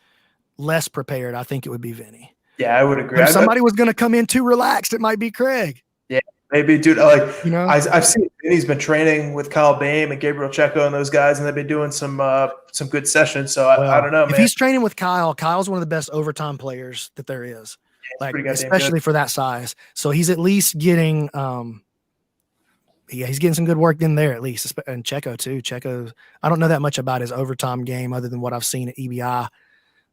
Speaker 2: less prepared, I think it would be Vinny.
Speaker 3: Yeah, I would agree.
Speaker 2: If somebody was going to come in too relaxed, it might be Craig.
Speaker 3: Yeah, maybe, dude. Like,
Speaker 2: you know,
Speaker 3: I've seen Vinny's been training with Kyle Bain and Gabriel Checo and those guys, and they've been doing some good sessions. So I don't know, man.
Speaker 2: If he's training with Kyle's one of the best overtime players that there is, like especially for that size. So he's at least getting, he's getting some good work in there at least, and Checo too. Checo, I don't know that much about his overtime game other than what I've seen at EBI,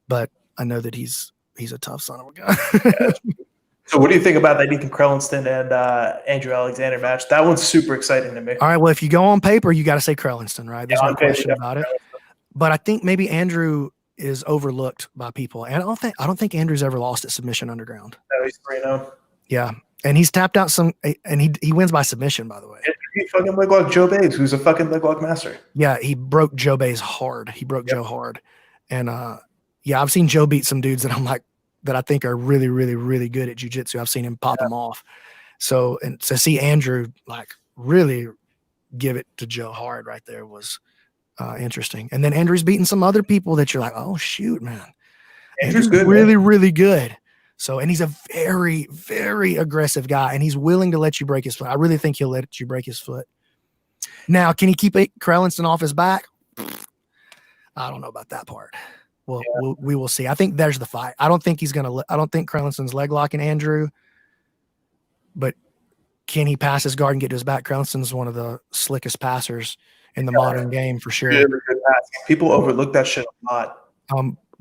Speaker 2: but I know that he's a tough son of a gun.
Speaker 3: Yeah. So what do you think about that Ethan Krellinston and Andrew Alexander match? That one's super exciting to me.
Speaker 2: All right, well, if you go on paper, you got to say Krellinston, right? There's no question about it. But I think maybe Andrew is overlooked by people, and I don't think Andrew's ever lost at submission underground.
Speaker 3: No, he's 3-0.
Speaker 2: Yeah, and he's tapped out some, and he wins by submission, by the way.
Speaker 3: He fucking leg lock Joe Bays, who's a fucking leg lock master.
Speaker 2: Yeah, he broke Joe Bays hard. He broke Joe hard, and yeah, I've seen Joe beat some dudes that I think are really, really, really good at jiu-jitsu. I've seen him pop them off. So, and to see Andrew like really give it to Joe hard right there was interesting. And then Andrew's beating some other people that you're like, oh shoot, man. Andrew's good, really, really good. So, and he's a very, very aggressive guy, and he's willing to let you break his foot. I really think he'll let you break his foot. Now, can he keep Krellinston off his back? I don't know about that part. Well, we will see. I think there's the fight. I don't think Krellinston's leg locking Andrew, but can he pass his guard and get to his back? Krellinston's one of the slickest passers in the modern game for sure.
Speaker 3: Really good passing. People overlook that shit a lot.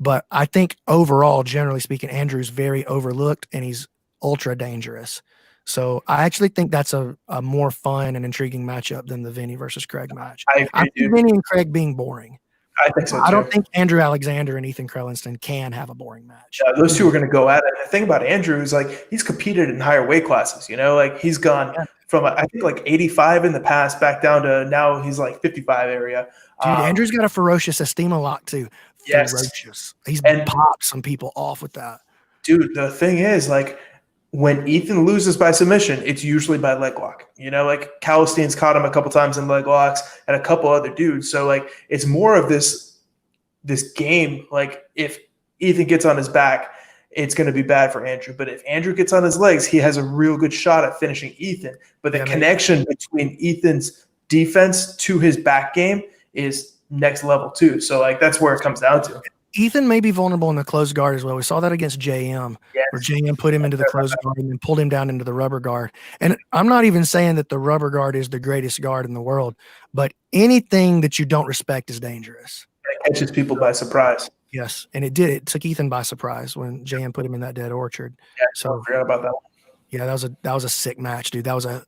Speaker 2: But I think overall, generally speaking, Andrew's very overlooked, and he's ultra dangerous. So I actually think that's a more fun and intriguing matchup than the Vinny versus Craig match. I see Vinny and Craig being boring.
Speaker 3: I think so too.
Speaker 2: I don't think Andrew Alexander and Ethan Krellinston can have a boring match.
Speaker 3: Yeah, those two are going to go at it. The thing about Andrew is like he's competed in higher weight classes. You know, like he's gone from I think like 85 in the past back down to now he's like 55 area.
Speaker 2: Dude, Andrew's got a ferocious Estima lock too.
Speaker 3: Yes.
Speaker 2: Ferocious. He's popped some people off with that.
Speaker 1: dude, the thing is, like, when Ethan loses by submission, it's usually by leg lock. You know, like Calistein's caught him a couple times in leg locks and a couple other dudes. So like it's more of this game. Like if Ethan gets on his back, it's going to be bad for Andrew. But if Andrew gets on his legs, he has a real good shot at finishing Ethan. But the connection between Ethan's defense to his back game is next level too. So like that's where it comes down to.
Speaker 2: Ethan may be vulnerable in the closed guard as well. We saw that against JM, where JM put him into the closed guard and then pulled him down into the rubber guard. And I'm not even saying that the rubber guard is the greatest guard in the world, but anything that you don't respect is dangerous.
Speaker 1: It catches people by surprise.
Speaker 2: Yes, and it did. It took Ethan by surprise when JM put him in that dead orchard.
Speaker 1: Yeah,
Speaker 2: so
Speaker 1: I forgot about that one.
Speaker 2: Yeah, that was a sick match, dude. That was a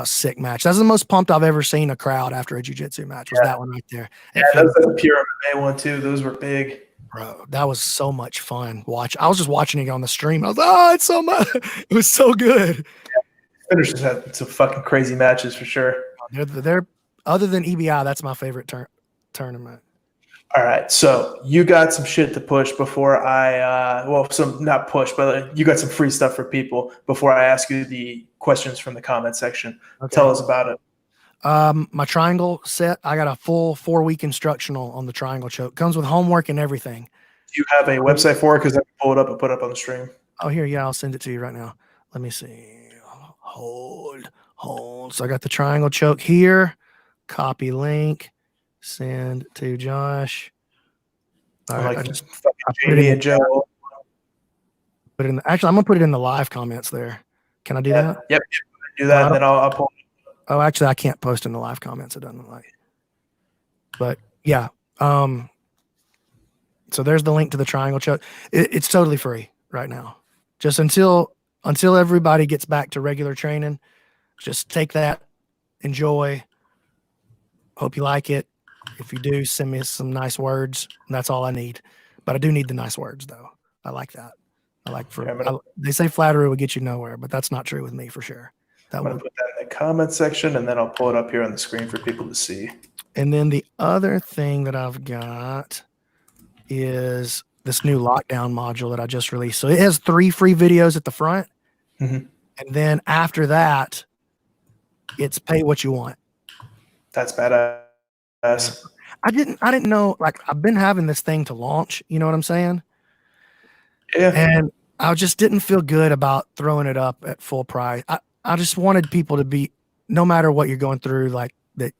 Speaker 2: sick match. That's the most pumped I've ever seen a crowd after a jiu-jitsu match. Was that one right there?
Speaker 1: Yeah, that was a pure MMA one too. Those were big.
Speaker 2: Bro, that was so much fun. I was just watching it on the stream. I was like, oh, it's so much. It was so good.
Speaker 1: Yeah. Finishes had some fucking crazy matches for sure.
Speaker 2: They're other than EBI, that's my favorite tournament.
Speaker 1: All right, so you got some shit to push before I not push, but you got some free stuff for people before I ask you the questions from the comment section. Okay. Tell us about it.
Speaker 2: My triangle set, I got a full 4-week instructional on the triangle choke. Comes with homework and everything.
Speaker 1: Do you have a website for it? Because I can pull it up and put it up on the stream.
Speaker 2: Oh, here, yeah, I'll send it to you right now. Let me see. Hold. So I got the triangle choke here. Copy link. Send to Josh. All right, I put it in Joe. Actually, I'm gonna put it in the live comments there. Can I do that?
Speaker 1: Yep. Do that, and then I'll pull.
Speaker 2: Oh, actually, I can't post in the live comments. It doesn't like. But yeah, so there's the link to the triangle choke. It's totally free right now. Just until everybody gets back to regular training, just take that, enjoy. Hope you like it. If you do, send me some nice words. That's all I need. But I do need the nice words, though. I like that. They say flattery will get you nowhere, but that's not true with me for sure.
Speaker 1: I'm going to put that in the comment section, and then I'll pull it up here on the screen for people to see.
Speaker 2: And then the other thing that I've got is this new lockdown module that I just released. So it has 3 free videos at the front.
Speaker 1: Mm-hmm.
Speaker 2: And then after that, it's pay what you want.
Speaker 1: That's badass.
Speaker 2: I didn't know, like, I've been having this thing to launch, you know what I'm saying?
Speaker 1: Yeah.
Speaker 2: And I just didn't feel good about throwing it up at full price. I just wanted people to be, no matter what you're going through, like that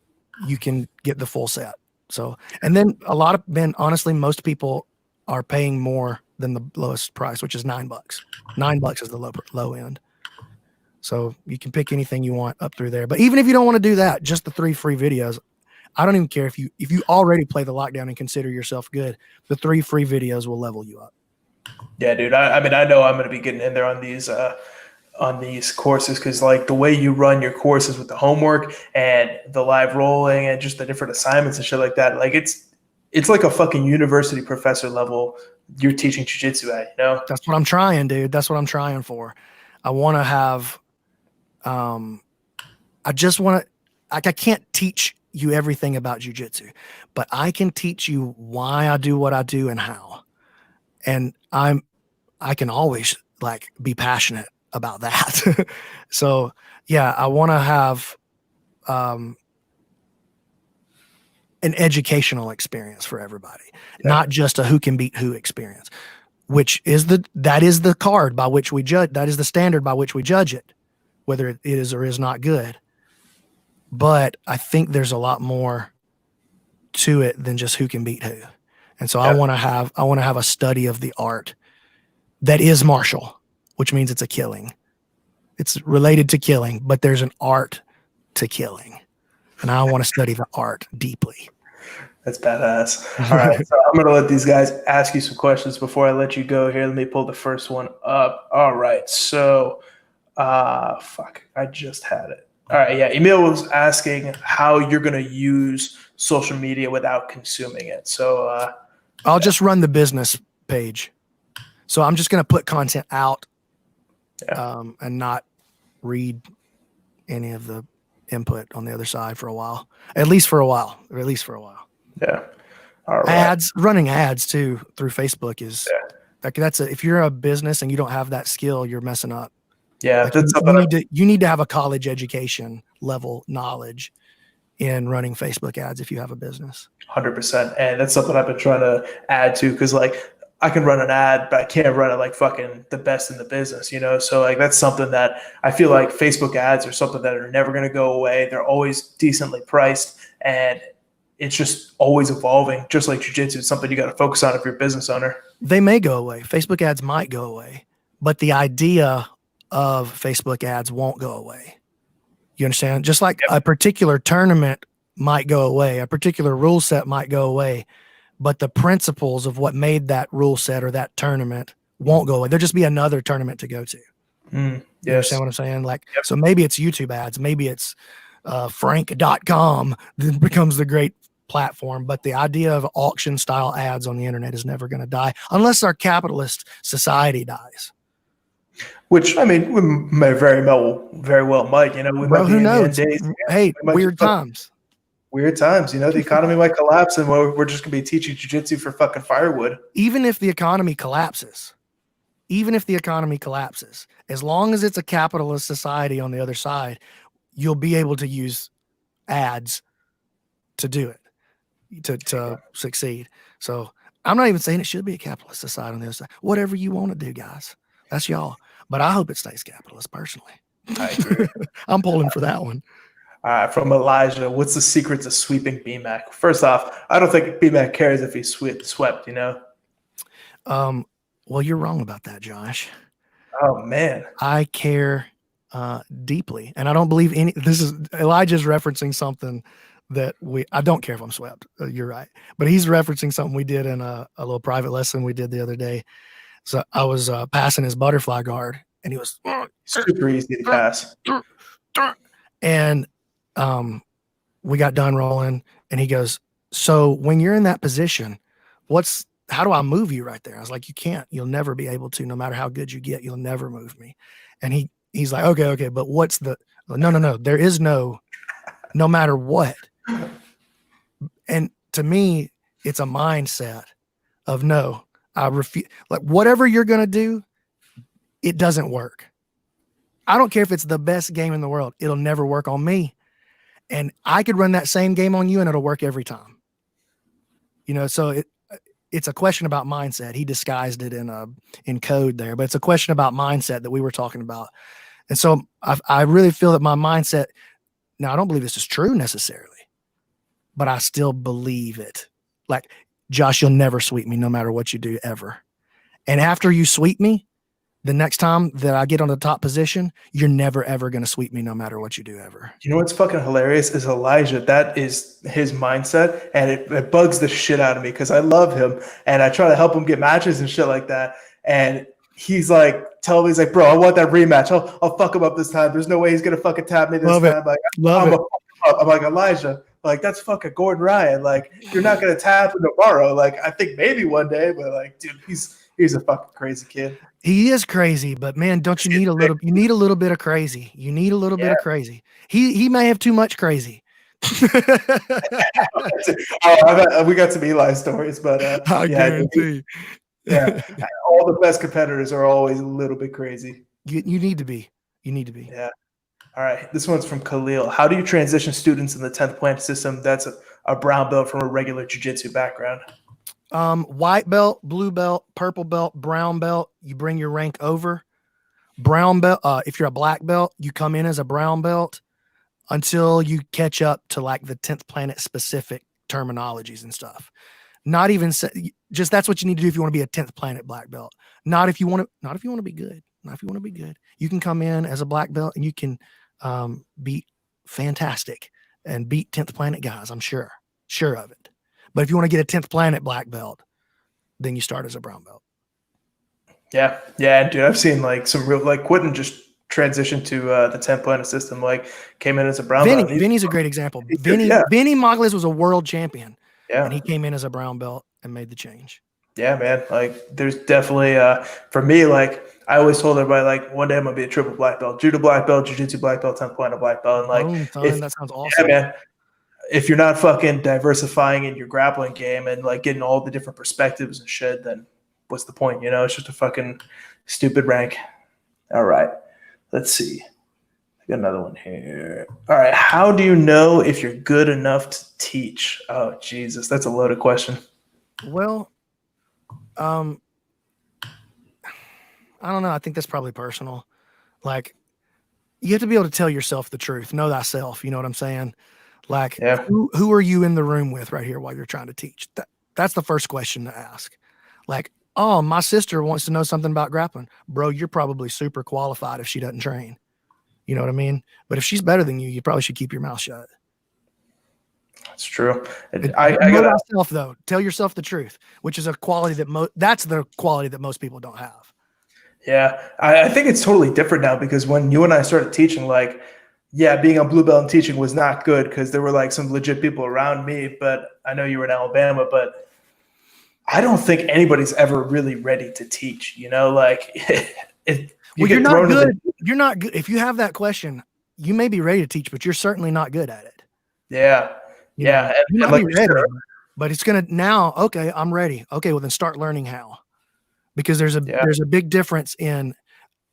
Speaker 2: you can get the full set. So, and then honestly, most people are paying more than the lowest price, which is $9. $9 is the low end. So you can pick anything you want up through there. But even if you don't want to do that, just the 3 free videos, I don't even care if you already play the lockdown and consider yourself good. The 3 free videos will level you up.
Speaker 1: Yeah, dude. I mean, I know I'm going to be getting in there on these courses because, like, the way you run your courses with the homework and the live rolling and just the different assignments and shit like that, like it's like a fucking university professor level you're teaching jiu-jitsu at, you know?
Speaker 2: That's what I'm trying, dude. That's what I'm trying for. I want to have I just want to, like, I can't teach you everything about jiu-jitsu, but I can teach you why I do what I do and how. And I can always, like, be passionate about that. So yeah, I want to have an educational experience for everybody, not just a who can beat who experience, that is the card by which we judge. That is the standard by which we judge it, whether it is or is not good. But I think there's a lot more to it than just who can beat who. And so I want to have a study of the art that is martial, which means it's a killing. It's related to killing, but there's an art to killing. And I want to study the art deeply.
Speaker 1: That's badass. All right. So I'm going to let these guys ask you some questions before I let you go here. Let me pull the first one up. All right. So, I just had it. All right. Yeah. Emil was asking how you're going to use social media without consuming it. So,
Speaker 2: I'll just run the business page. So I'm just going to put content out and not read any of the input on the other side for a while, at least for a while.
Speaker 1: Yeah. All right.
Speaker 2: Running ads too through Facebook is Like if you're a business and you don't have that skill, you're messing up.
Speaker 3: Yeah,
Speaker 2: like
Speaker 3: that's
Speaker 2: you need to have a college education level knowledge in running Facebook ads if you have a business.
Speaker 3: 100%. And that's something I've been trying to add to, because like I can run an ad, but I can't run it like fucking the best in the business, you know? So like that's something that I feel like Facebook ads are something that are never going to go away. They're always decently priced, and it's just always evolving, just like jiu-jitsu. It's something you got to focus on if you're a business owner.
Speaker 2: They may go away. Facebook ads might go away, but the idea of Facebook ads won't go away. You understand? Just like a particular tournament might go away, a particular rule set might go away, but the principles of what made that rule set or that tournament won't go away. There'll just be another tournament to go to.
Speaker 3: Yes.
Speaker 2: You understand what I'm saying? Like, so maybe it's YouTube ads, maybe it's frank.com that becomes the great platform, but the idea of auction style ads on the internet is never going to die unless our capitalist society dies.
Speaker 3: Which, I mean, we may very well might, you know, we might be
Speaker 2: who
Speaker 3: in
Speaker 2: knows?
Speaker 3: the end days.
Speaker 2: Hey, weird times.
Speaker 3: Weird times, you know, the economy might collapse and we're just going to be teaching jiu-jitsu for fucking firewood.
Speaker 2: Even if the economy collapses, as long as it's a capitalist society on the other side, you'll be able to use ads to do it, to succeed. So I'm not even saying it should be a capitalist society on the other side. Whatever you want to do, guys, that's y'all. But I hope it stays capitalist personally.
Speaker 3: I agree.
Speaker 2: I'm pulling for that one.
Speaker 3: From Elijah, what's the secret to sweeping BMac? First off, I don't think BMac cares if he's swept, you know?
Speaker 2: Well, you're wrong about that, Josh.
Speaker 3: Oh, man.
Speaker 2: I care deeply. And I don't believe Elijah's referencing something that I don't care if I'm swept. You're right. But he's referencing something we did in a little private lesson we did the other day. So I was passing his butterfly guard, and he was
Speaker 3: super easy to pass.
Speaker 2: And we got done rolling, and he goes, so when you're in that position, how do I move you right there? I was like, you can't. You'll never be able to. No matter how good you get, you'll never move me. And he's like, okay, but what's no. There is no matter what. And to me, it's a mindset of no. I refuse. Like, whatever you're going to do, it doesn't work. I don't care if it's the best game in the world. It'll never work on me. And I could run that same game on you and it'll work every time. You know, so it's a question about mindset. He disguised it in code there, but it's a question about mindset that we were talking about. And so I really feel that my mindset, now I don't believe this is true necessarily, but I still believe it. Like, Josh, you'll never sweep me no matter what you do ever. And after you sweep me, the next time that I get on the top position, you're never, ever going to sweep me no matter what you do ever.
Speaker 3: You know what's fucking hilarious is Elijah. That is his mindset, and it bugs the shit out of me because I love him, and I try to help him get matches and shit like that. And he's like, he's like, bro, I want that rematch. I'll fuck him up this time. There's no way he's going to fucking tap me this time. Like, I'm like, Elijah, like, that's fucking Gordon Ryan. Like, you're not going to tap him tomorrow. Like, I think maybe one day, but like, dude, he's a fucking crazy kid.
Speaker 2: He is crazy, but man, don't you need a little? You need a little bit of crazy. You need a little bit of crazy. He may have too much crazy.
Speaker 3: We got some Eli stories, but
Speaker 2: I guarantee.
Speaker 3: Yeah, all the best competitors are always a little bit crazy.
Speaker 2: You need to be. You need to be.
Speaker 3: Yeah. All right. This one's from Khalil. How do you transition students in the 10th Planet system that's a brown belt from a regular jiu-jitsu background?
Speaker 2: White belt, blue belt, purple belt, brown belt, you bring your rank over. Brown belt, if you're a black belt, you come in as a brown belt until you catch up to like the 10th Planet specific terminologies and stuff. Not even just that's what you need to do if you want to be a 10th Planet black belt. Not if you want to be good. Not if you want to be good. You can come in as a black belt and you can be fantastic and beat 10th Planet guys. I'm sure of it. But if you want to get a 10th Planet black belt, then you start as a brown belt.
Speaker 3: Yeah, dude. I've seen like some real, like Quentin just transitioned to the 10th Planet system, like came in as a brown belt.
Speaker 2: Vinny's a great example. Vinny Mccaghren was a world champion. Yeah. And he came in as a brown belt and made the change.
Speaker 3: Yeah, man. Like there's definitely for me, like I always told everybody, like one day I'm gonna be a triple black belt, judo black belt, jiu-jitsu black belt, 10th Planet black belt. And like
Speaker 2: that sounds awesome.
Speaker 3: Yeah, man. If you're not fucking diversifying in your grappling game and like getting all the different perspectives and shit, then
Speaker 1: what's the point? You know, it's just a fucking stupid rank. All right, let's see. I got another one here. All right, how do you know if you're good enough to teach? Oh, Jesus, that's a loaded question.
Speaker 2: Well, I don't know. I think that's probably personal. Like, you have to be able to tell yourself the truth, know thyself. You know what I'm saying? Like,
Speaker 1: Yeah.
Speaker 2: who are you in the room with right here while you're trying to teach? That's the first question to ask. Like, oh, my sister wants to know something about grappling. Bro, you're probably super qualified if she doesn't train. You know what I mean? But if she's better than you, you probably should keep your mouth shut.
Speaker 1: That's true.
Speaker 2: I know thyself, though. Tell yourself the truth, which is a quality that that's the quality that most people don't have.
Speaker 1: Yeah, I think it's totally different now because when you and I started teaching, like, yeah, being a blue belt and teaching was not good because there were like some legit people around me. But I know you were in Alabama, but I don't think anybody's ever really ready to teach. You know, like
Speaker 2: you're not good. You're not good. If you have that question, you may be ready to teach, but you're certainly not good at it.
Speaker 1: Yeah,
Speaker 2: you might be ready, but it's gonna now. Okay, I'm ready. Okay, well then start learning how. Because there's a big difference in,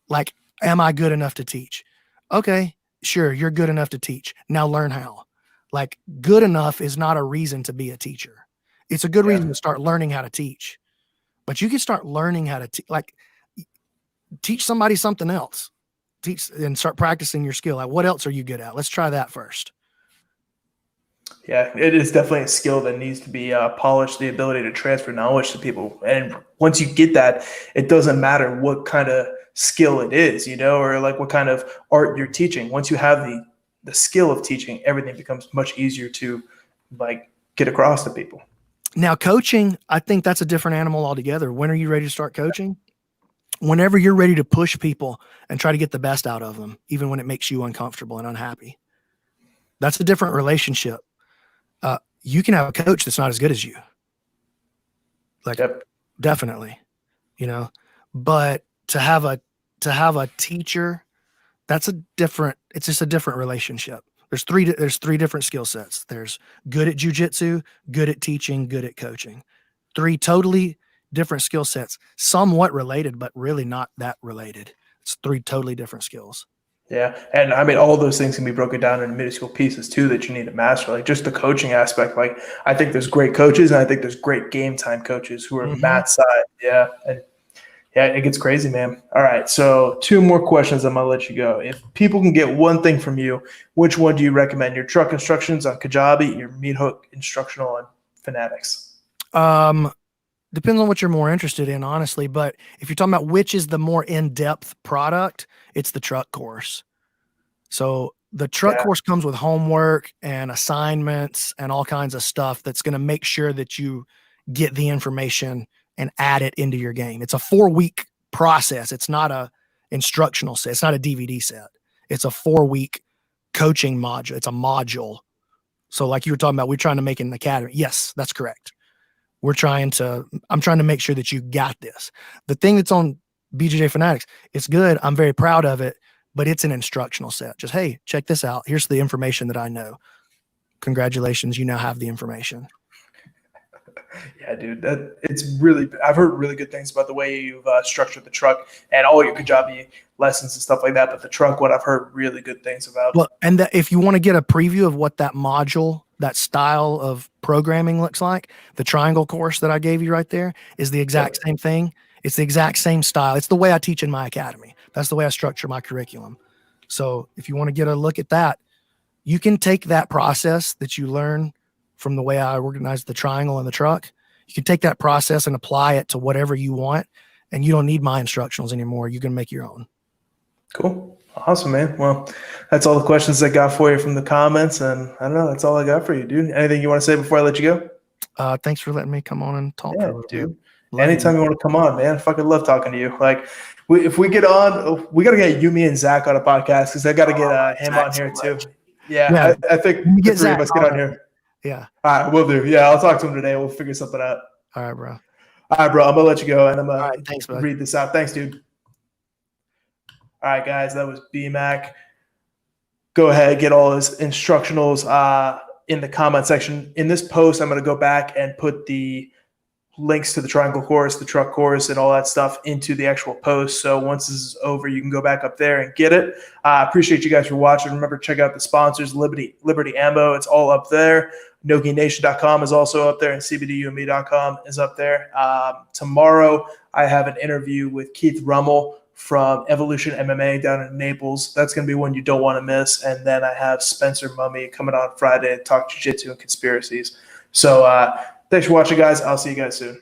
Speaker 2: like, am I good enough to teach? Okay, sure, you're good enough to teach. Now learn how. Like, good enough is not a reason to be a teacher. It's a good reason to start learning how to teach. But you can start learning how to teach somebody something else. Teach and start practicing your skill. Like, what else are you good at? Let's try that first.
Speaker 1: Yeah, it is definitely a skill that needs to be polished, the ability to transfer knowledge to people. And once you get that, it doesn't matter what kind of skill it is, you know, or like what kind of art you're teaching. Once you have the skill of teaching, everything becomes much easier to like get across to people.
Speaker 2: Now, coaching, I think that's a different animal altogether. When are you ready to start coaching? Whenever you're ready to push people and try to get the best out of them, even when it makes you uncomfortable and unhappy. That's a different relationship. You can have a coach that's not as good as you. Like, definitely, you know, but to have a teacher, it's just a different relationship. There's three different skill sets. There's good at jiu-jitsu, good at teaching, good at coaching. Three totally different skill sets, somewhat related, but really not that related. It's three totally different skills.
Speaker 1: Yeah. And I mean, all those things can be broken down into minuscule pieces too that you need to master. Like just the coaching aspect. Like I think there's great coaches and I think there's great game time coaches who are mat side. Yeah. And yeah, it gets crazy, man. All right. So 2 more questions. I'm going to let you go. If people can get one thing from you, which one do you recommend? Your truck instructions on Kajabi, your meat hook instructional on Fanatics?
Speaker 2: Depends on what you're more interested in, honestly. But if you're talking about which is the more in-depth product, it's the truck course. So the truck course comes with homework and assignments and all kinds of stuff that's going to make sure that you get the information and add it into your game. It's a 4-week process. It's not a instructional set. It's not a DVD set. It's a 4-week coaching module. It's a module. So like you were talking about, we're trying to make it an academy. Yes, that's correct. I'm trying to make sure that you got this. The thing that's on BJJ Fanatics, it's good. I'm very proud of it, but it's an instructional set. Just, hey, check this out. Here's the information that I know. Congratulations. You now have the information.
Speaker 1: Yeah, dude, I've heard really good things about the way you've structured the truck and all your Kajabi lessons and stuff like that. But the truck one, I've heard really good things about.
Speaker 2: Well, and if you want to get a preview of what that module, that style of programming looks like, the triangle course that I gave you right there is the exact same thing. It's the exact same style. It's the way I teach in my academy. That's the way I structure my curriculum. So if you want to get a look at that, you can take that process that you learn from the way I organize the triangle and the truck. You can take that process and apply it to whatever you want, and you don't need my instructionals anymore. You can make your own.
Speaker 1: Cool. Awesome, man. Well, that's all the questions I got for you from the comments, and I don't know, that's all I got for you, dude. Anything you want to say before I let you
Speaker 2: go? Thanks for letting me come on and talk.
Speaker 1: Yeah, dude. Anytime you want to come on, man. I fucking love talking to you. Like, if we get on, we got to get You Me and Zach on a podcast because I got to get him on here too. Yeah, I think the 3 of us get on here.
Speaker 2: Yeah.
Speaker 1: All right, we'll do. Yeah, I'll talk to him today. We'll figure something out.
Speaker 2: All right, bro.
Speaker 1: All right, bro. I'm gonna let you go, and I'm gonna
Speaker 2: thanks,
Speaker 1: read this out. Thanks, dude. All right, guys, that was BMac. Go ahead, get all his instructionals in the comment section. In this post, I'm gonna go back and put the links to the triangle course, the truck course, and all that stuff into the actual post. So once this is over, you can go back up there and get it. Appreciate you guys for watching. Remember, check out the sponsors, Liberty Ammo. It's all up there. NogiNation.com is also up there, and CBDUme.com is up there. Tomorrow, I have an interview with Keith Rummel from Evolution MMA down in Naples. That's going to be one you don't want to miss. And then I have Spencer Mummy coming on Friday to talk jiu-jitsu and conspiracies. So thanks for watching, guys. I'll see you guys soon.